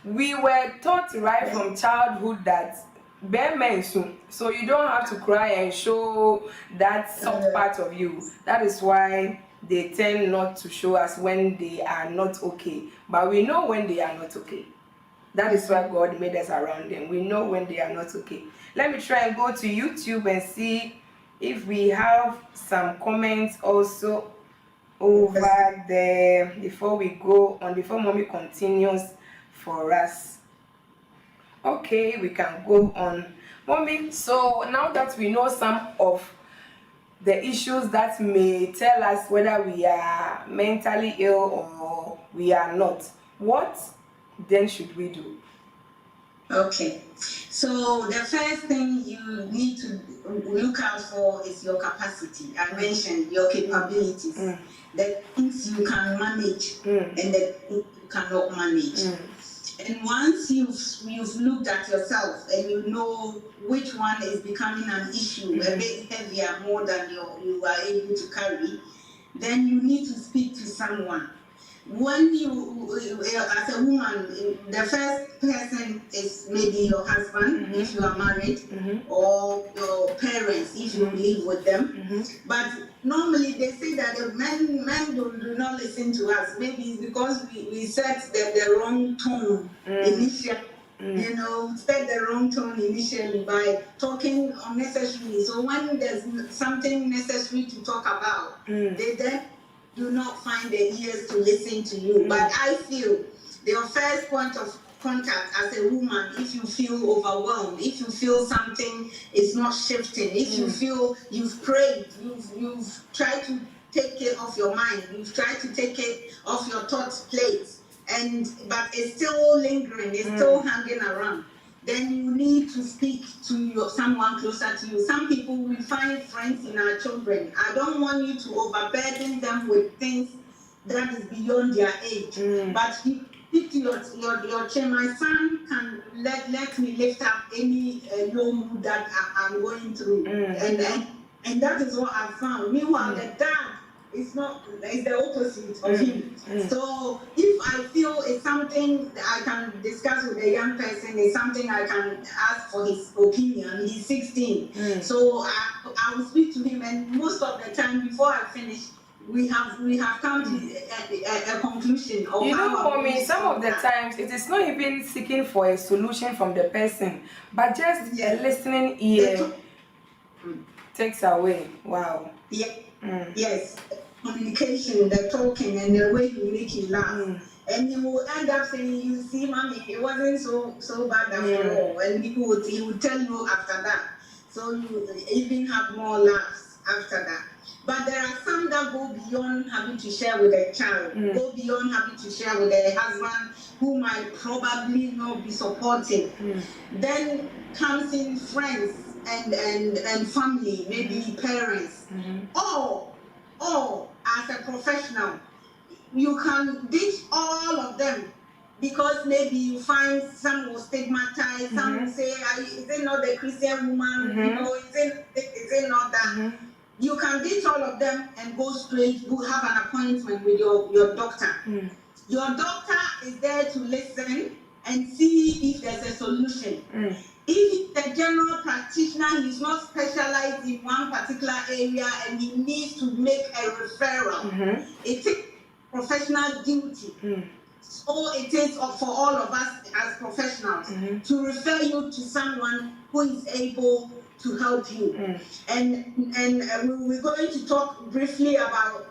we were taught right from childhood that bear men soon, so you don't have to cry and show that soft part of you. That is why they tend not to show us when they are not okay, but we know when they are not okay. That is why God made us around them. We know when they are not okay. Let me try and go to YouTube and see if we have some comments also over there before we go on, before Mommy continues for us. Okay, we can go on. Mommy, so now that we know some of the issues that may tell us whether we are mentally ill or we are not, what then should we do? Okay, so the first thing you need to look out for is your capacity. I mentioned your capabilities, the things you can manage and the things you cannot manage. And once you've looked at yourself and you know which one is becoming an issue, a bit heavier, more than you are able to carry, then you need to speak to someone. When you, as a woman, the first person is maybe your husband, if you are married, or your parents, if you live with them. But normally they say that the men do not listen to us. Maybe it's because we set the wrong tone initially. You know, set the wrong tone initially by talking unnecessarily. So when there's something necessary to talk about, they then do not find the ears to listen to you. But I feel your first point of contact as a woman, if you feel overwhelmed, if you feel something is not shifting, if you feel you've prayed, you've tried to take it off your mind, you've tried to take it off your thoughts plate, but it's still lingering, it's still hanging around, then you need to speak to someone closer to you. Some people will find friends in our children. I don't want you to overburden them with things that is beyond their age. But you speak to your child. My son can let me lift up any low mood that I'm going through. And that is what I found. Meanwhile, the dad it's the opposite of him. So if I feel it's something I can discuss with a young person, it's something I can ask for his opinion. He's 16. So I will speak to him, and most of the time before I finish, we have come to a conclusion of for me, some of the times it is not even seeking for a solution from the person, but just a listening ear takes away. Wow. Yes, communication, the talking, and the way you make it laugh. And you will end up saying, you see, mommy, it wasn't so bad after all. And he would tell you after that. So you even have more laughs after that. But there are some that go beyond having to share with a child, go beyond having to share with a husband who might probably not be supporting. Then comes in friends and family, maybe parents. Or as a professional, you can ditch all of them because maybe you find some will stigmatize, some will say, is it not the Christian woman? You know, is it not that? You can ditch all of them and go straight, you have an appointment with your doctor. Your doctor is there to listen and see if there's a solution. If he's a general practitioner, he's not specialized in one particular area and he needs to make a referral. It is professional duty. So it is for all of us as professionals to refer you to someone who is able to help you. And we're going to talk briefly about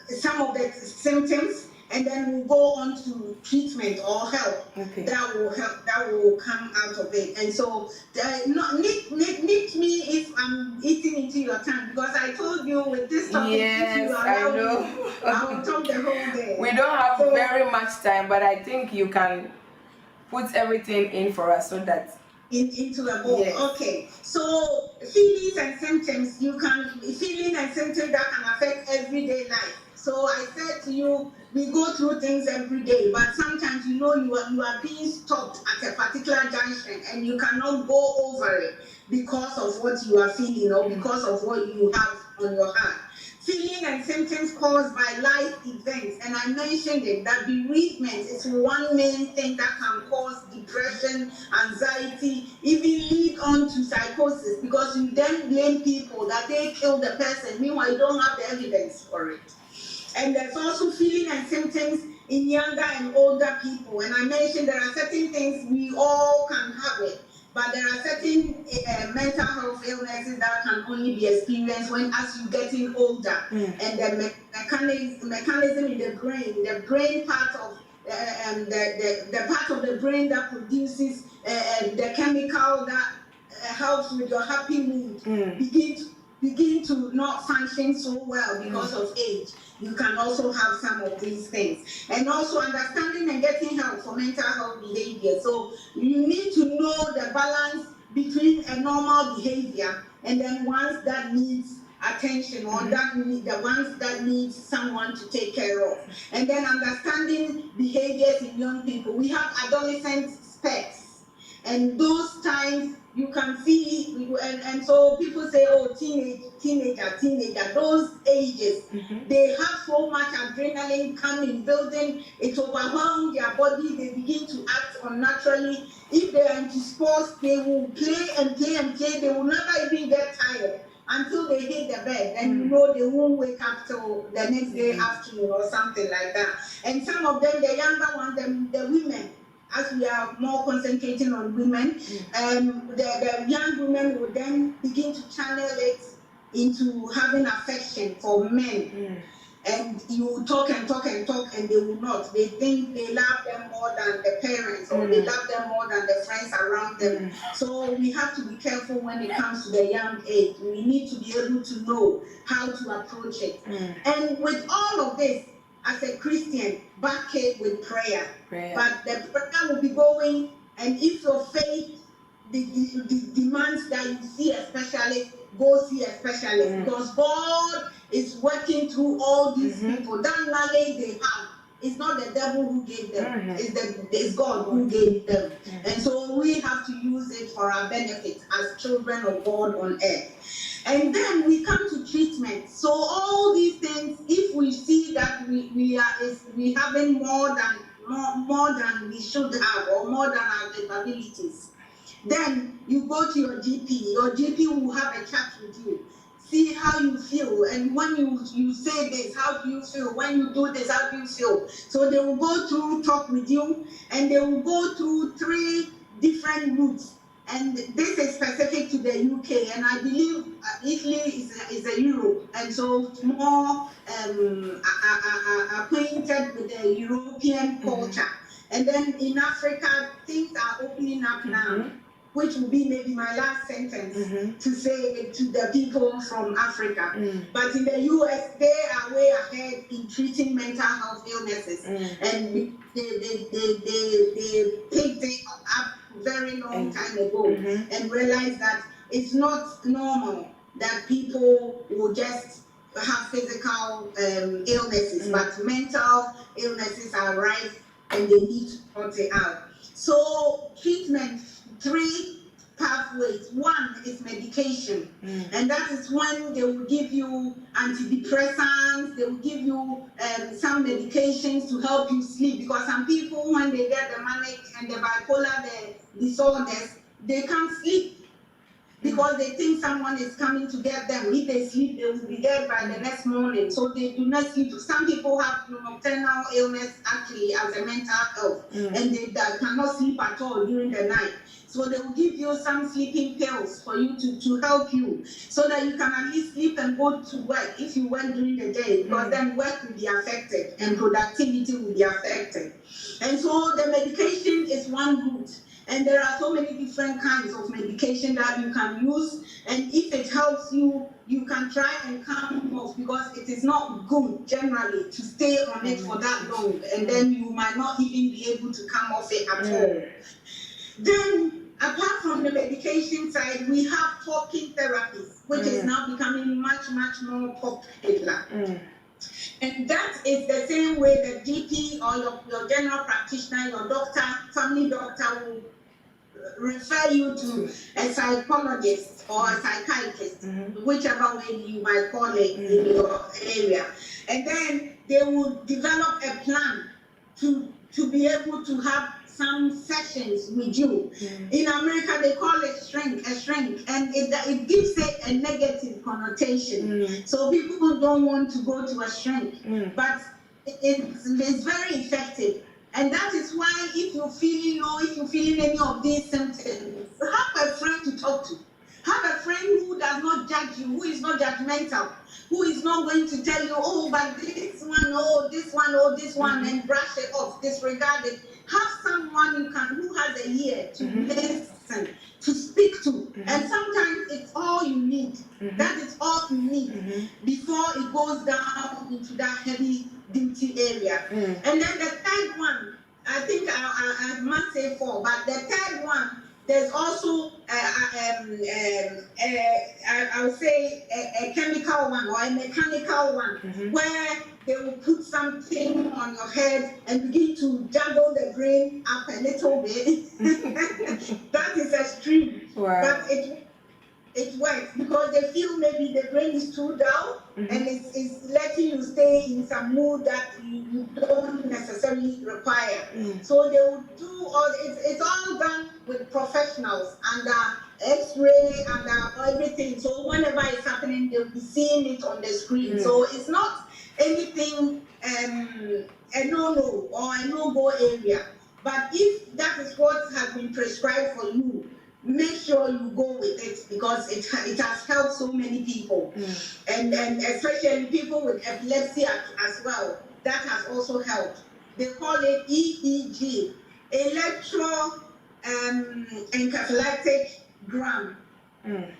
some of the symptoms, and then we'll go on to treatment or help that will come out of it. And so nip me if I'm eating into your time, because I told you with this topic, if you allow me, I will talk the whole day. We don't have very much time, but I think you can put everything in for us so that into a bowl. Yes. Okay. So feelings and symptoms, feeling and symptoms that can affect everyday life. So I said to you, we go through things every day, but sometimes you are being stopped at a particular junction and you cannot go over it because of what you are feeling or because of what you have on your heart. Feeling and symptoms caused by life events, and I mentioned it, that bereavement is one main thing that can cause depression, anxiety, even lead on to psychosis, because you then blame people that they killed the person, meanwhile you don't have the evidence for it. And there's also feeling and symptoms in younger and older people, and I mentioned there are certain things we all can have it, but there are certain mental health illnesses that can only be experienced as you're getting older. And the mechanism in the brain part of the part of the brain that produces the chemical that helps with your happy mood begin to not function so well because of age. You can also have some of these things. And also understanding and getting help for mental health behavior. So you need to know the balance between a normal behavior and then ones that needs attention or the ones that needs someone to take care of. And then understanding behaviors in young people. We have adolescent specs. And those times you can see, and so people say, oh, teenager, those ages, they have so much adrenaline coming, building, it overwhelms their body, they begin to act unnaturally. If they are into sports, they will play and play and play, they will never even get tired until they hit the bed, and you know they won't wake up till the next day afternoon or something like that. And some of them, the younger ones, the women, as we are more concentrating on women, the young women will then begin to channel it into having affection for men. And you talk and talk and talk, and they will not. They think they love them more than the parents, or they love them more than the friends around them. So we have to be careful when it comes to the young age. We need to be able to know how to approach it. And with all of this, as a Christian, back it with prayer. But the prayer will be going, and if your faith demands that you see a specialist, go see a specialist. Because God is working through all these people. That knowledge they have, it's not the devil who gave them, it's God who gave them. And so we have to use it for our benefit as children of God on earth. And then we come to treatment. So all these things, if we see that we having more than we should have, or more than our capabilities, then you go to your GP. Your GP will have a chat with you, see how you feel, and when you say this, how do you feel? When you do this, how do you feel? So they will go through, talk with you, and they will go through 3 different routes. And this is specific to the UK, and I believe Italy is a Europe, and so more acquainted with the European culture. And then in Africa, things are opening up now. which will be maybe my last sentence to say to the people from Africa. But in the US, they are way ahead in treating mental health illnesses, and they picked it up very long time ago and realized that it's not normal that people will just have physical illnesses, but mental illnesses are rife and they need to sort it out. So treatment, 3 pathways. One is medication, and that is when they will give you antidepressants, they will give you some medications to help you sleep, because some people, when they get the manic and the bipolar disorders, they can't sleep because they think someone is coming to get them. If they sleep, they will be dead by the next morning. So they do not sleep. Some people have nocturnal illness actually as a mental health, and they cannot sleep at all during the night. So they will give you some sleeping pills for you to help you, so that you can at least sleep and go to work if you work during the day, because then work will be affected and productivity will be affected. And so the medication is one route. And there are so many different kinds of medication that you can use. And if it helps you, you can try and come off, because it is not good generally to stay on it for that long. And then you might not even be able to come off it at all. Then, apart from the medication side, we have talking therapies, which is now becoming much, much more popular. And that is the same way the GP or your general practitioner, your doctor, family doctor will refer you to a psychologist or a psychiatrist, whichever way you might call it in your area. And then they will develop a plan to be able to have some sessions with you. In America, they call it a shrink, and it gives it a negative connotation. So people don't want to go to a shrink, but it's very effective. And that is why if you're feeling low, if you're feeling any of these symptoms, have a friend to talk to. Have a friend who does not judge you, who is not judgmental, who is not going to tell you, oh, but this one, oh, this one, oh, this one, and brush it off, disregard it. Have someone who has a ear to listen, to speak to. And sometimes it's all you need. That is all you need before it goes down into that heavy duty area. And then the third one, I think I must say 4, but the third one, there's also I would say a chemical one or a mechanical one, where they will put something on your head and begin to juggle the brain up a little bit. That is extreme, but it works, because they feel maybe the brain is too dull, and it's letting you stay in some mood that you don't necessarily require. So they will do it's all done with professionals under X-ray and everything. So whenever it's happening, they'll be seeing it on the screen. So it's not anything a no-no or a no-go area. But if that is what has been prescribed for you, make sure you go with it, because it has helped so many people, and especially people with epilepsy as well. That has also helped. They call it EEG, electroencephalogram.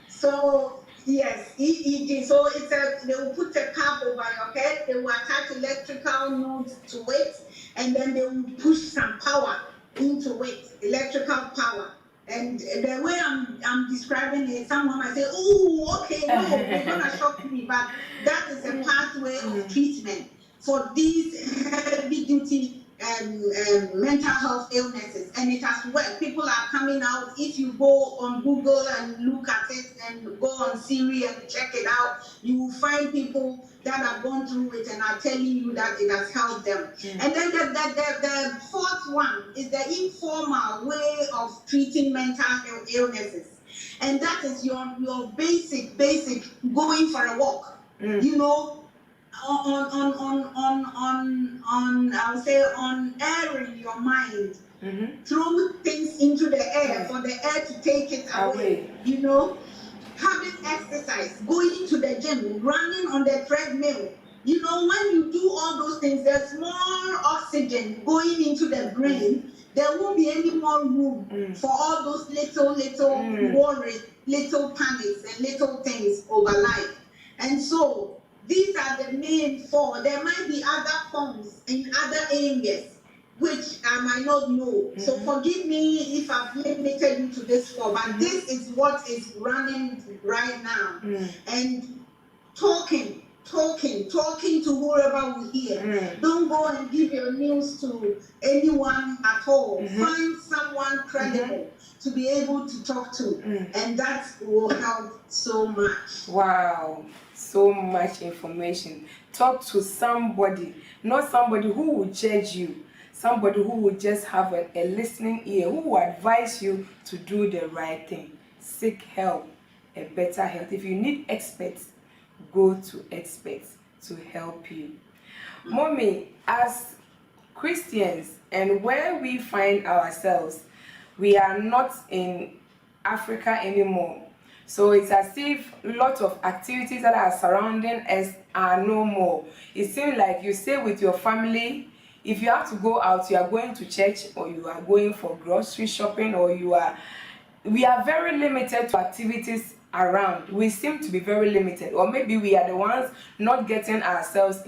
So yes, EEG. So they will put a cap over your head. They will attach electrical nodes to it, and then they will push some power into it, electrical power. And the way I'm describing it, someone might say, oh, okay, no, it's going to shock me. But that is a pathway of treatment for these heavy-duty mental health illnesses. And it has worked. People are coming out. If you go on Google and look at it and go on Siri and check it out, you will find people that have gone through it and are telling you that it has helped them. And then the fourth one is the informal way of treating mental health illnesses. And that is your basic going for a walk. You know, I would say on airing your mind, throw things into the air for the air to take it away. You know, having exercise, going to the gym, running on the treadmill, You know, when you do all those things, there's more oxygen going into the brain. There won't be any more room for all those little worries, little panics, and little things over life. And so these are the main four. There might be other forms in other areas which I might not know. So forgive me if I've limited you to this four, but this is what is running right now. And talking to whoever we hear. Don't go and give your news to anyone at all. Find someone credible to be able to talk to, and that will help so much. Wow, so much information. Talk to somebody, not somebody who will judge you, somebody who will just have a listening ear, who will advise you to do the right thing. Seek help, a better health. If you need experts, go to experts to help you. Mommy, as Christians and where we find ourselves, we are not in Africa anymore. So it's as if lots of activities that are surrounding us are no more. It seems like you stay with your family. If you have to go out, you are going to church, or you are going for grocery shopping, or we are very limited to activities around. We seem to be very limited, or maybe we are the ones not getting ourselves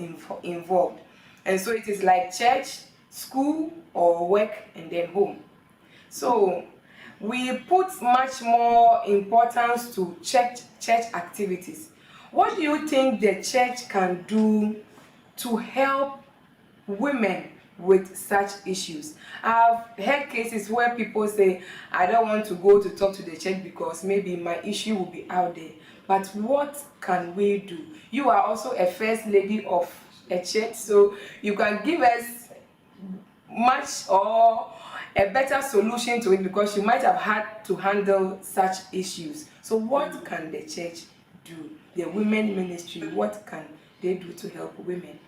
involved. And so it is like church, school, or work, and then home. So we put much more importance to church activities. What do you think the church can do to help women with such issues? I've heard cases where people say, I don't want to go to talk to the church because maybe my issue will be out there. But what can we do? You are also a first lady of a church, so you can give us much or a better solution to it, because you might have had to handle such issues. So what can the church do? The women ministry, what can they do to help women?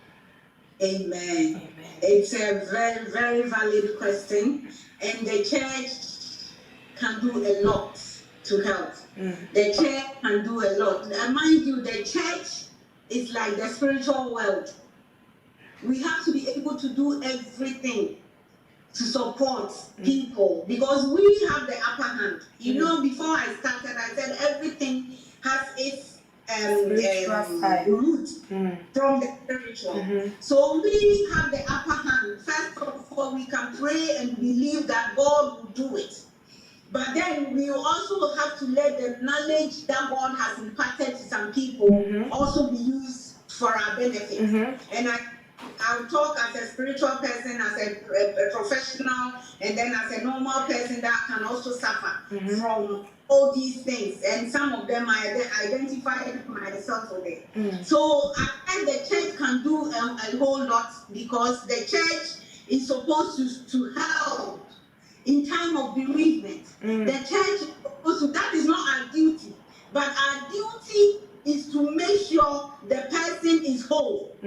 Amen. Amen. It's a very, very valid question, and the church can do a lot to help. The church can do a lot. And mind you, the church is like the spiritual world. We have to be able to do everything to support people, because we have the upper hand. You know, before I started, I said everything has its root from the spiritual. So we have the upper hand. First of all, we can pray and believe that God will do it. But then we also have to let the knowledge that God has imparted to some people also be used for our benefit. And I'll talk as a spiritual person, as a professional, and then as a normal person that can also suffer from all these things. And some of them I identify myself with it. So I think the church can do a whole lot, because the church is supposed to help in time of bereavement. The church is supposed to, that is not our duty, but our duty is to make sure the person is whole.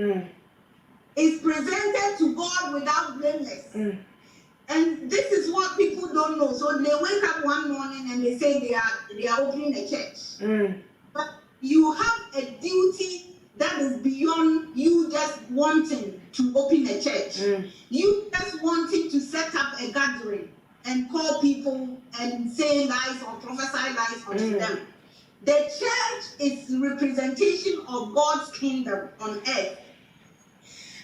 Is presented to God without blameless. And this is what people don't know. So they wake up one morning and they say they are opening a church. But you have a duty that is beyond you just wanting to open a church. You just wanting to set up a gathering and call people and say lies or prophesy lies unto them. The church is representation of God's kingdom on earth.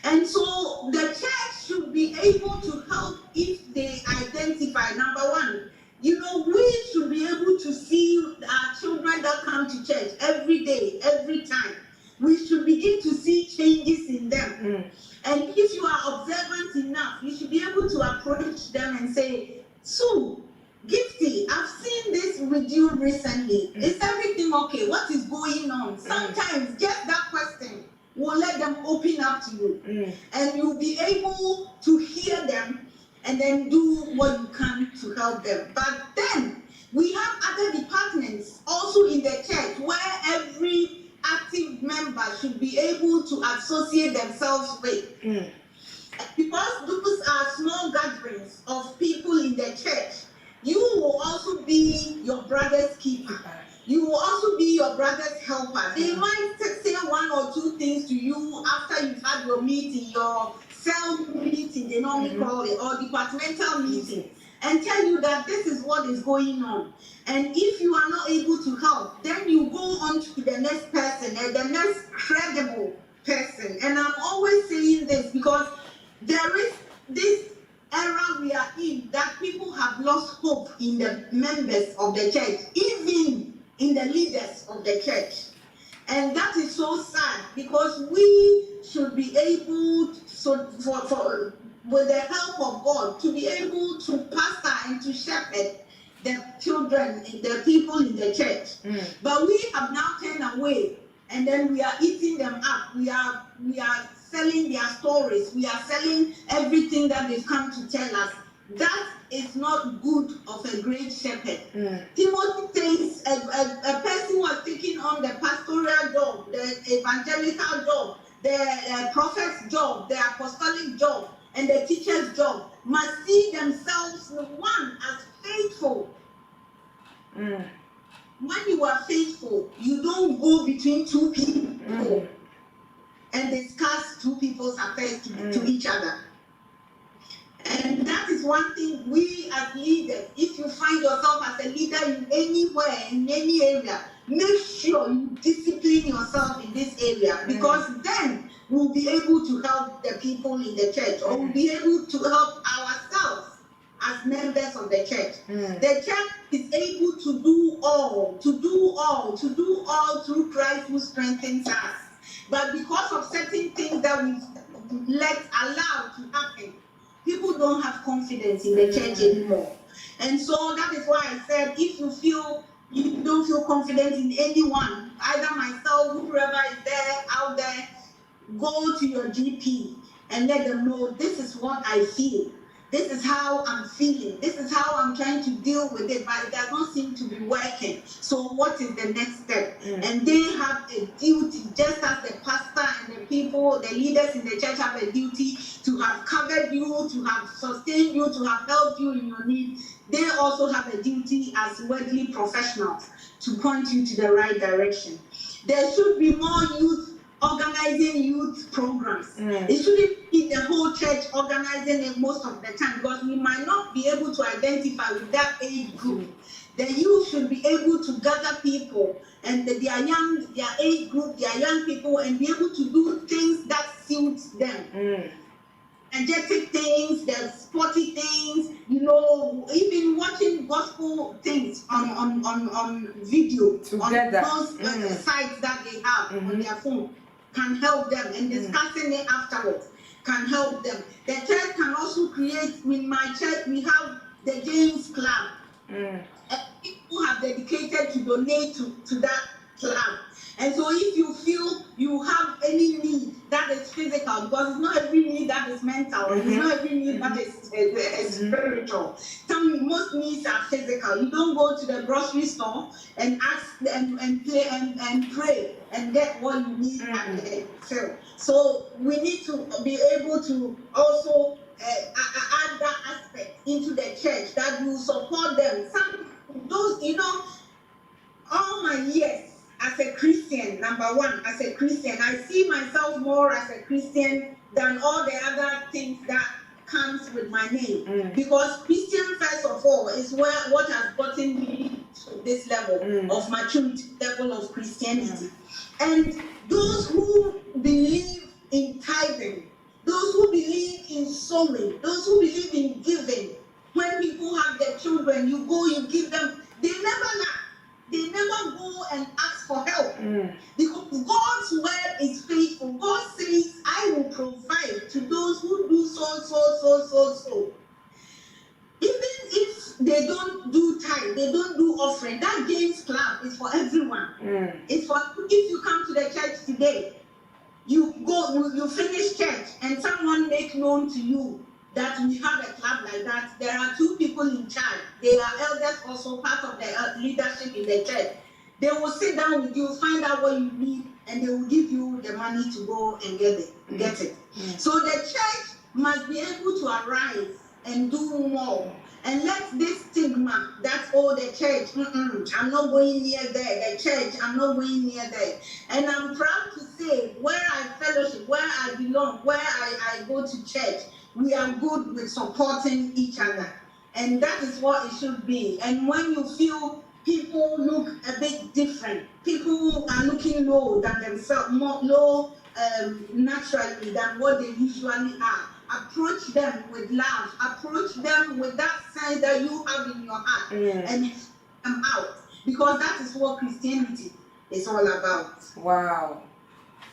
And so the church should be able to help if they identify. Number one, you know, we should be able to see our children that come to church every day, every time. We should begin to see changes in them. And if you are observant enough, you should be able to approach them and say, so, Gifty, I've seen this with you recently. Is everything okay? What is going on? Sometimes just that question will let them open up to you. And you'll be able to hear them and then do what you can to help them. But then we have other departments also in the church where every active member should be able to associate themselves with. Because those are small gatherings of people in the church, you will also be your brother's keeper. You will also be your brother's helper. They might say one or two things to you after meeting, your cell meeting, they normally call it, or departmental meeting, and tell you that this is what is going on. And if you are not able to help, then you go on to the next person and the next credible person. And I'm always saying this because there is this era we are in that people have lost hope in the members of the church, even in the leaders of the church. And that is so sad because we should be able, with the help of God, to be able to pastor and to shepherd the children, the people in the church. But we have now turned away, and then we are eating them up. We are selling their stories. We are selling everything that they've come to tell us. That is not good of a great shepherd. Timothy says a person who has taken on the pastoral job, the evangelical job, the prophet's job, the apostolic job, and the teacher's job must see themselves, one, as faithful. When you are faithful, you don't go between two people and discuss two people's affairs to each other. And that is one thing we as leaders, if you find yourself as a leader in anywhere, in any area, make sure you discipline yourself in this area, because then we'll be able to help the people in the church, or we'll be able to help ourselves as members of the church. The church is able to do all through Christ who strengthens us. But because of certain things that we've allowed to happen, people don't have confidence in the church anymore. And so that is why I said, if you feel you don't feel confident in anyone, either myself, whoever is there, out there, go to your GP and let them know, this is what I feel. This is how I'm feeling. This is how I'm trying to deal with it, but it does not seem to be working. So what is the next step? And they have a duty, just as the pastor and the people, the leaders in the church have a duty to have covered you, to have sustained you, to have helped you in your need. They also have a duty as worldly professionals to point you to the right direction. There should be more youth organizing youth programs. It shouldn't be the whole church organizing it most of the time, because we might not be able to identify with that age group. The youth should be able to gather people and their age group, their young people, and be able to do things that suit them. Energetic things, the sporty things, even watching gospel things on video together. On those sites that they have on their phone can help them, and discussing it afterwards can help them. The church can also create, in my church we have the James Club. People have dedicated to donate to that club. And so if you feel you have any need that is physical, because it's not every need that is mental, it's not every need that is spiritual. Most needs are physical. You don't go to the grocery store and ask and pray and get what you need at the till. So we need to be able to also add that aspect into the church, that you support them. All my years as a Christian, number one, as a Christian, I see myself more as a Christian than all the other things that comes with my name. Because Christian, first of all, is what has gotten me to this level of maturity, level of Christianity. And those who believe in tithing, those who believe in sowing, those who believe in giving, when people have their children, you go, you give them, they never lack. They never go and ask for help. Because God's word is faithful. God says, I will provide to those who do so. Even if they don't do tithe, they don't do offering, that James Club is for everyone. It's for, if you come to the church today, you finish church and someone make known to you that we have a club like that. There are two people in charge. They are elders, also part of the leadership in the church. They will sit down with you, find out what you need, and they will give you the money to go and get it. So the church must be able to arise and do more. And let this stigma that, oh, the church, I'm not going near there, the church, I'm not going near there. And I'm proud to say, where I fellowship, where I belong, where I go to church, we are good with supporting each other. And that is what it should be. And when you feel people look a bit different, people are looking low than themselves, more low naturally than what they usually are, approach them with love, approach them with that sense that you have in your heart, and help them out, because that is what Christianity is all about. Wow.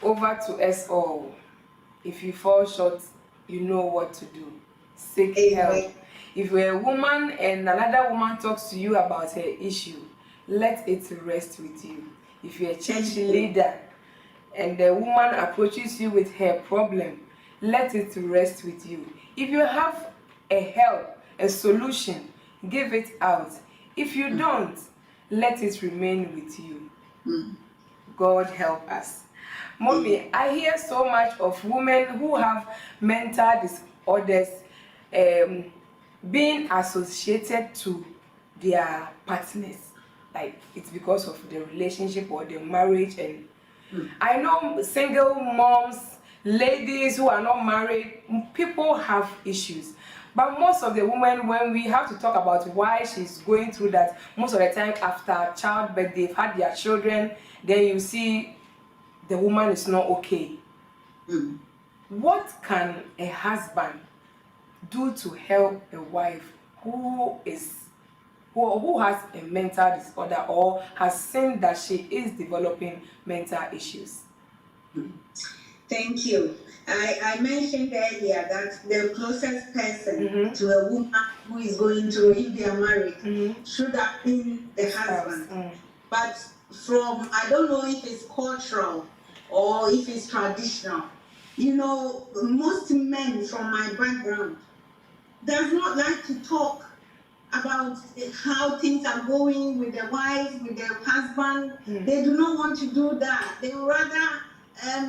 Over to us all. If you fall short, you know what to do. Seek help. If you're a woman and another woman talks to you about her issue, let it rest with you. If you're a church leader and the woman approaches you with her problem, let it rest with you. If you have a help, a solution, give it out. If you don't, let it remain with you. God help us. Mommy, I hear so much of women who have mental disorders being associated to their partners. Like it's because of the relationship or the marriage. And I know single moms, ladies who are not married, people have issues. But most of the women, when we have to talk about why she's going through that, most of the time after childbirth, they've had their children, then you see the woman is not okay. What can a husband do to help a wife who has a mental disorder or has seen that she is developing mental issues? Thank you. I mentioned earlier that the closest person to a woman who is going through, if they are married, should have been the husband. But from, I don't know if it's cultural or if it's traditional, you know, most men from my background does not like to talk about how things are going with their wife, with their husband. They do not want to do that. They would rather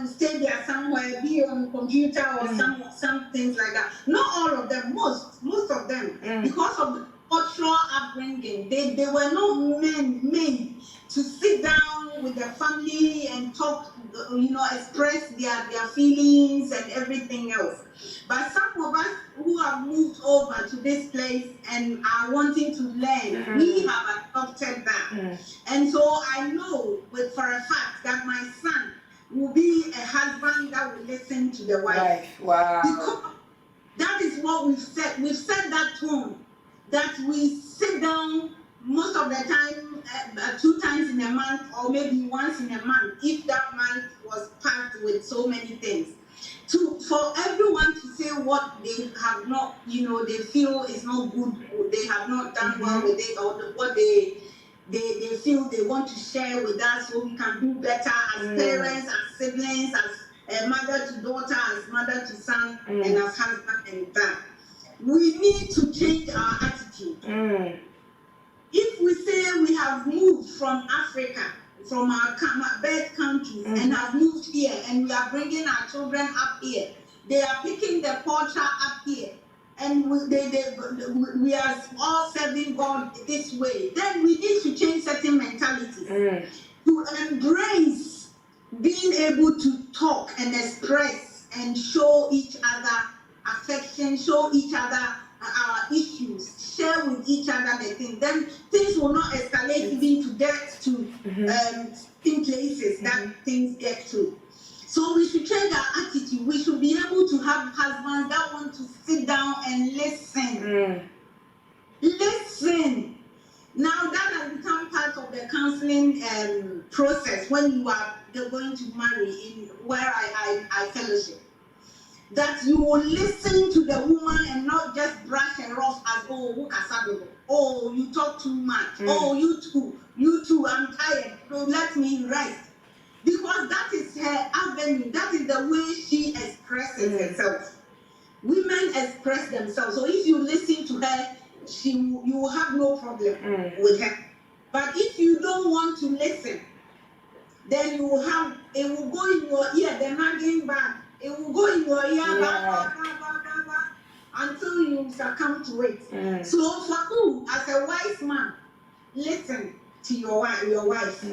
stay there somewhere, be on the computer or some things like that. Not all of them, most of them, because of the cultural upbringing, they were not men to sit down with their family and talk, you know, express their feelings and everything else. But some of us who have moved over to this place and are wanting to learn, we have adopted that. And so I know for a fact that my son will be a husband that will listen to the wife. Wow. Because that is what we've said. We've set that tone, that we sit down most of the time, 2 times in a month, or maybe once in a month, if that month was packed with so many things. For everyone to say what they have not, you know, they feel is not good, they have not done well with it, or what they feel they want to share with us so we can do better as parents, as siblings, as mother to daughter, as mother to son, and as husband and that. We need to change our attitude. If we say we have moved from Africa, from our birth countries, and have moved here, and we are bringing our children up here, they are picking the culture up here, and we are all serving God this way, then we need to change certain mentalities to embrace being able to talk and express and show each other affection, show each other our issues, share with each other the things. Then things will not escalate even to get to in places that things get to. So we should change our attitude. We should be able to have husbands that want to sit down and listen. Listen. Now that has become part of the counseling process when you are going to marry, in where I fellowship. That you will listen to the woman and not just brush her off as, oh, you talk too much, oh, you too, I'm tired, so let me rest. Because that is her avenue, that is the way she expresses herself. Women express themselves, so if you listen to her, you will have no problem with her. But if you don't want to listen, then it will go in your ear, the nagging back. It will go in your ear, until you succumb to it. So for you, as a wise man, listen to your wife.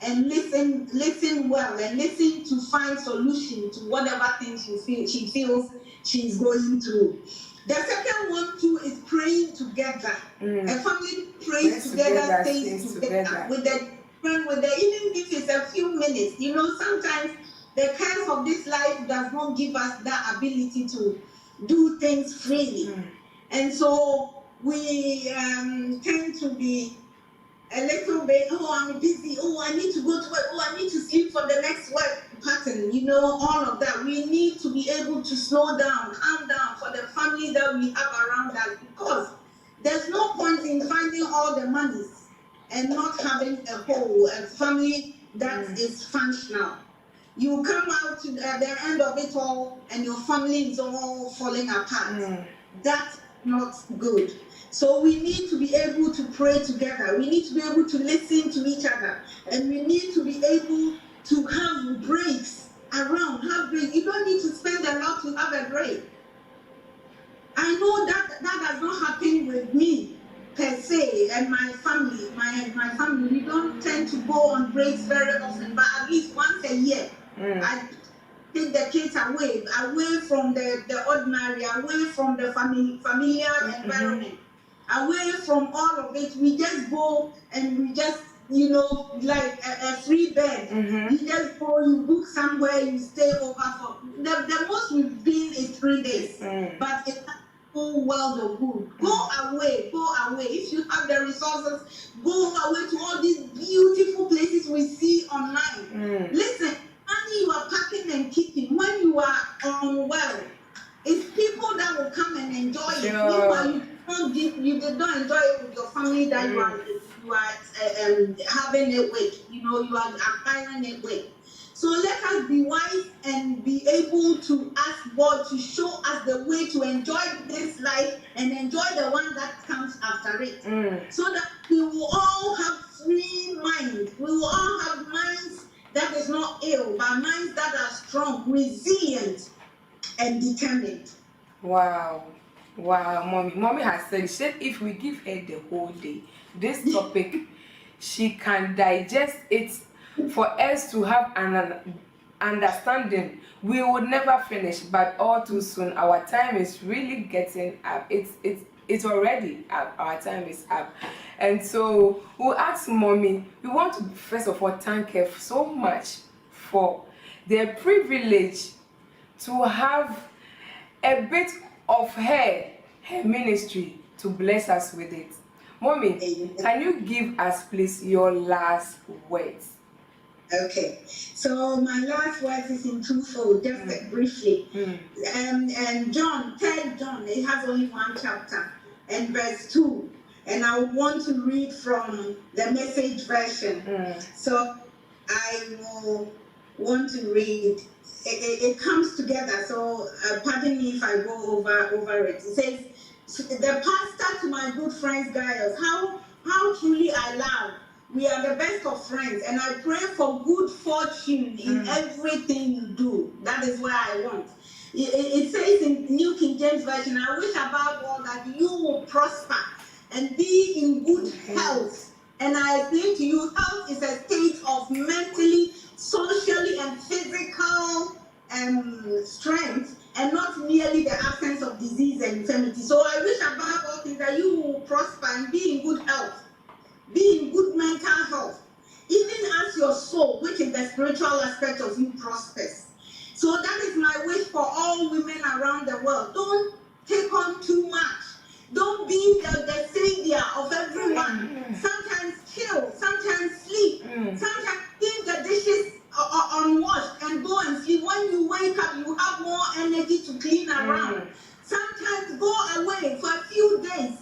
And listen well, and listen to find solution to whatever things she feels she's going through. The second one too is praying together. A family prays together, stays together. With the even if it's a few minutes. You know, sometimes the cares of this life does not give us that ability to do things freely, and so we tend to be a little bit, oh, I'm busy, oh, I need to go to work, oh, I need to sleep for the next work pattern, you know, all of that. We need to be able to slow down, calm down for the family that we have around us, because there's no point in finding all the monies and not having a family that is functional. You come out at the end of it all and your family is all falling apart. That's not good. So we need to be able to pray together. We need to be able to listen to each other. And we need to be able to have breaks around. You don't need to spend a lot to have a break. I know that does not happen with me per se and my family. My family, we don't tend to go on breaks very often, but at least once a year. I take the kids away from the ordinary, away from the familiar environment. Away from all of it, we just go and we just, you know, like a free bed. You just go, you book somewhere, you stay over for the most we've been is 3 days. But it's a whole world of good. Go away. If you have the resources, go away to all these beautiful places we see online. Listen, money you are packing and keeping when you are unwell, it's people that will come and enjoy it. Meanwhile, you did not enjoy it with your family that you are having it with. You know, you are acquiring it with. So let us be wise and be able to ask God to show us the way to enjoy this life and enjoy the one that comes after it. So that we will all have free minds. We will all have minds that is not ill, but minds that are strong, resilient, and determined. Wow, mommy has said if we give her the whole day this topic, she can digest it for us to have an understanding. We would never finish, but all too soon our time is really getting up. It's already up. Our time is up, and so we'll ask mommy. We want to first of all thank her so much for the privilege to have a bit of her ministry to bless us with it. Mommy, can you give us please your last words? Okay, so my last words is in twofold, just briefly. And John, 3 John, it has only one chapter, and verse 2. And I want to read from the Message version. So I will want to read. It comes together, so pardon me if I go over it. It says, the pastor to my good friends Gaius, how truly I love. We are the best of friends, and I pray for good fortune in everything you do. That is what I want. It says in New King James Version, I wish above all that you will prosper and be in good health. And I explain to you, health is a state of mentally, socially, and physical strength, and not merely the absence of disease and infirmity. So I wish above all things that you will prosper and be in good health, be in good mental health, even as your soul, which is the spiritual aspect of you, prospers. So that is my wish for all women around the world. Don't take on too much. Don't be the savior of everyone. Sometimes chill, sometimes sleep, sometimes leave the dishes unwashed and go and sleep. When you wake up, you have more energy to clean around. Sometimes go away for a few days.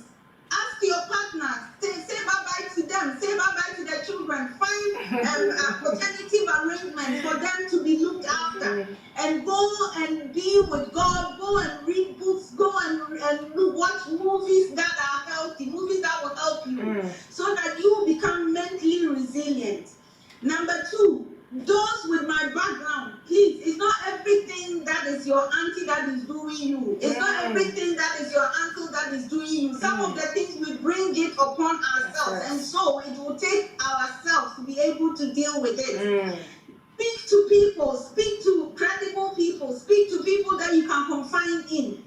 Ask your partner, say bye-bye to them, say bye-bye to the children. Find alternative arrangements for them to be looked after. And go and be with God, go and read books, go and watch movies that are healthy, movies that will help you, so that you will become mentally resilient. Number 2, those with my background, please, it's not everything that is your auntie that is doing you. It's not everything that that is your uncle that is doing you. Some of the things we bring it upon ourselves, and so it will take ourselves to be able to deal with it. Speak to people, speak to credible people, speak to people that you can confide in,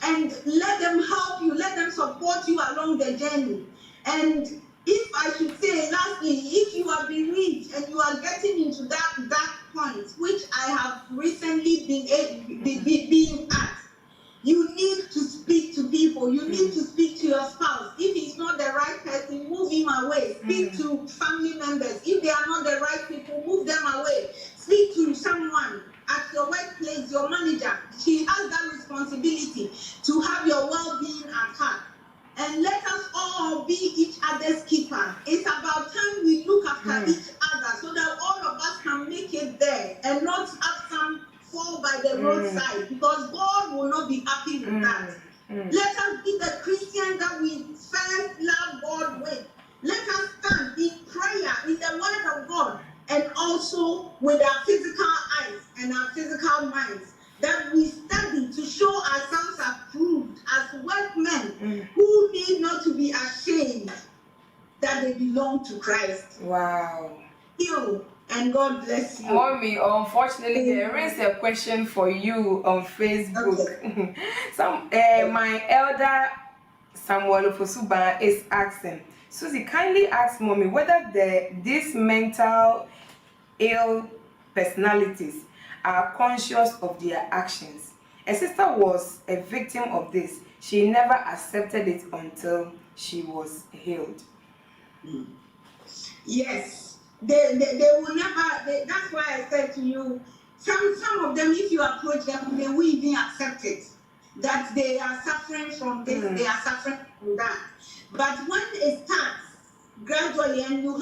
and let them help you, let them support you along the journey. And if I should say, lastly, if you are bereaved and you are getting into that dark point, which I have recently been at, you need to speak to people. You need to speak to your spouse. If he's not the right person, move him away. Speak to family members. If they are not the right people, move them away. Speak to someone at your workplace, your manager. He has that responsibility to have your well-being at heart. And let us all be each other's keeper. It's about time we look after each other so that all of us can make it there and not have some fall by the roadside, because God will not be happy with that. Let us be the Christians that we first love God with. Let us stand in prayer, in the word of God, and also with our physical eyes and our physical minds, that we study to show ourselves approved as workmen who need not to be ashamed that they belong to Christ. Wow. You and God bless you. Mommy, unfortunately, there is a question for you on Facebook. Okay. My elder Samuel Fosuba is asking, Susie, kindly ask Mommy whether these mental ill personalities are conscious of their actions. A sister was a victim of this. She never accepted it until she was healed. Yes, they will never. That's why I said to you, some of them, if you approach them, they will even accept it, that they are suffering from this, they are suffering from that. But when it starts gradually, and you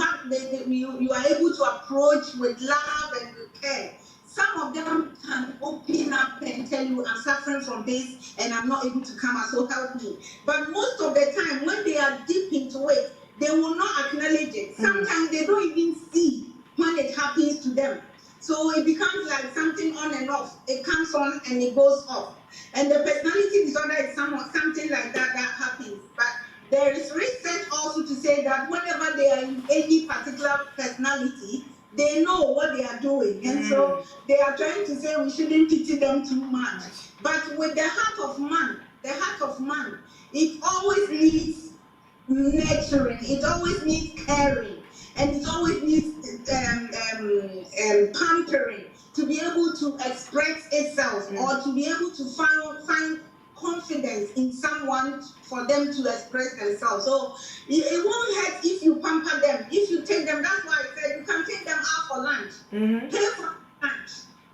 are able to approach with love and with care, some of them can open up and tell you, I'm suffering from this and I'm not able to come out, so help me. But most of the time, when they are deep into it, they will not acknowledge it. Sometimes they don't even see when it happens to them. So it becomes like something on and off. It comes on and it goes off. And the personality disorder is something like that happens. But there is research also to say that whenever they are in any particular personality, they know what they are doing. And so they are trying to say we shouldn't pity them too much. But with the heart of man, it always needs nurturing, it always needs caring, and it always needs pampering to be able to express itself, or to be able to find confidence in someone for them to express themselves. So it won't hurt if you pamper them, if you take them. That's why I said you can take them out for lunch, pay for lunch,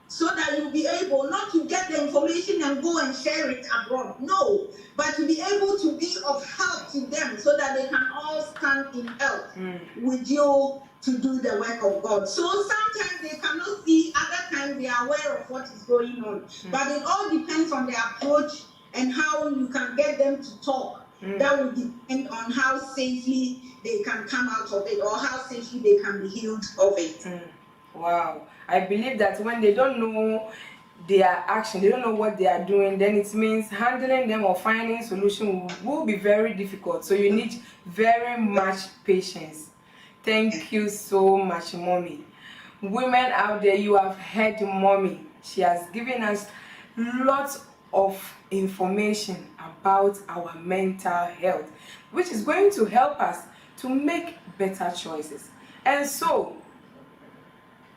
so that you'll be able not to get the information and go and share it abroad. No, but to be able to be of help to them so that they can all stand in help with you to do the work of God. So sometimes they cannot see, other times they are aware of what is going on. But it all depends on the approach and how you can get them to talk. That will depend on how safely they can come out of it, or how safely they can be healed of it. Wow. I believe that when they don't know their action, they don't know what they are doing, then it means handling them or finding solution will be very difficult. So you need very much patience. Thank you so much, Mommy. Women out there, you have heard Mommy. She has given us lots of information about our mental health, which is going to help us to make better choices. And so,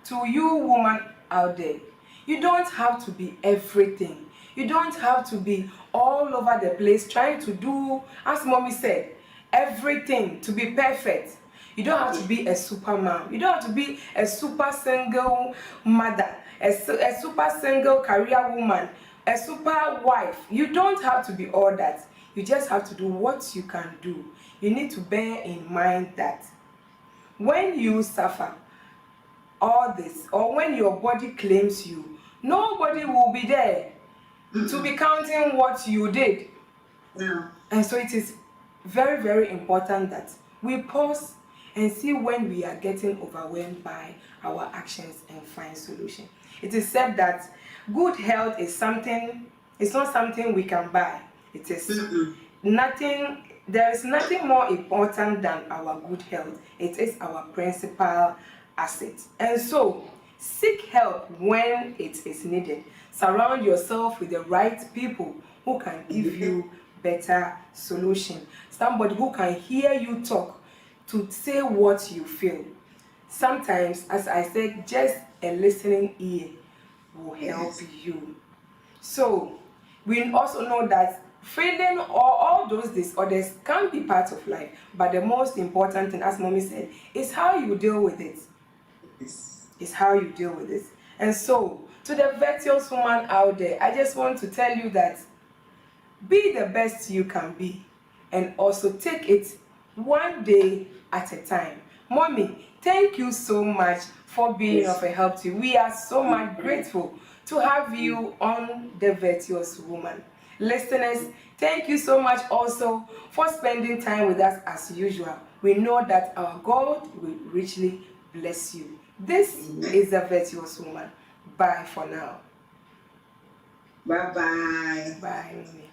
to you woman out there, you don't have to be everything. You don't have to be all over the place trying to do, as Mommy said, everything to be perfect. You don't have to be a superman. You don't have to be a super single mother, a super single career woman, a super wife. You don't have to be all that. You just have to do what you can do. You need to bear in mind that when you suffer all this, or when your body claims you, nobody will be there to be counting what you did. And so it is very, very important that we pause and see when we are getting overwhelmed by our actions and find solution. It is said that good health is something, it's not something we can buy. It is Mm-mm. nothing. There is nothing more important than our good health. It is our principal asset. And so, seek help when it is needed. Surround yourself with the right people who can give you better solution. Somebody who can hear you talk, to say what you feel. Sometimes, as I said, just a listening ear will help Yes. you. So, we also know that feeling or all those disorders can be part of life, but the most important thing, as mommy said, is how you deal with it. Yes. Is how you deal with it. And so, to the virtuous woman out there, I just want to tell you that be the best you can be, and also take it one day at a time. Mommy, thank you so much for being Yes. of a help to you. We are so much grateful to have you on The Virtuous Woman. Listeners, thank you so much also for spending time with us as usual. We know that our God will richly bless you. This Amen. is The Virtuous Woman. Bye for now. Bye-bye. Bye, Mommy.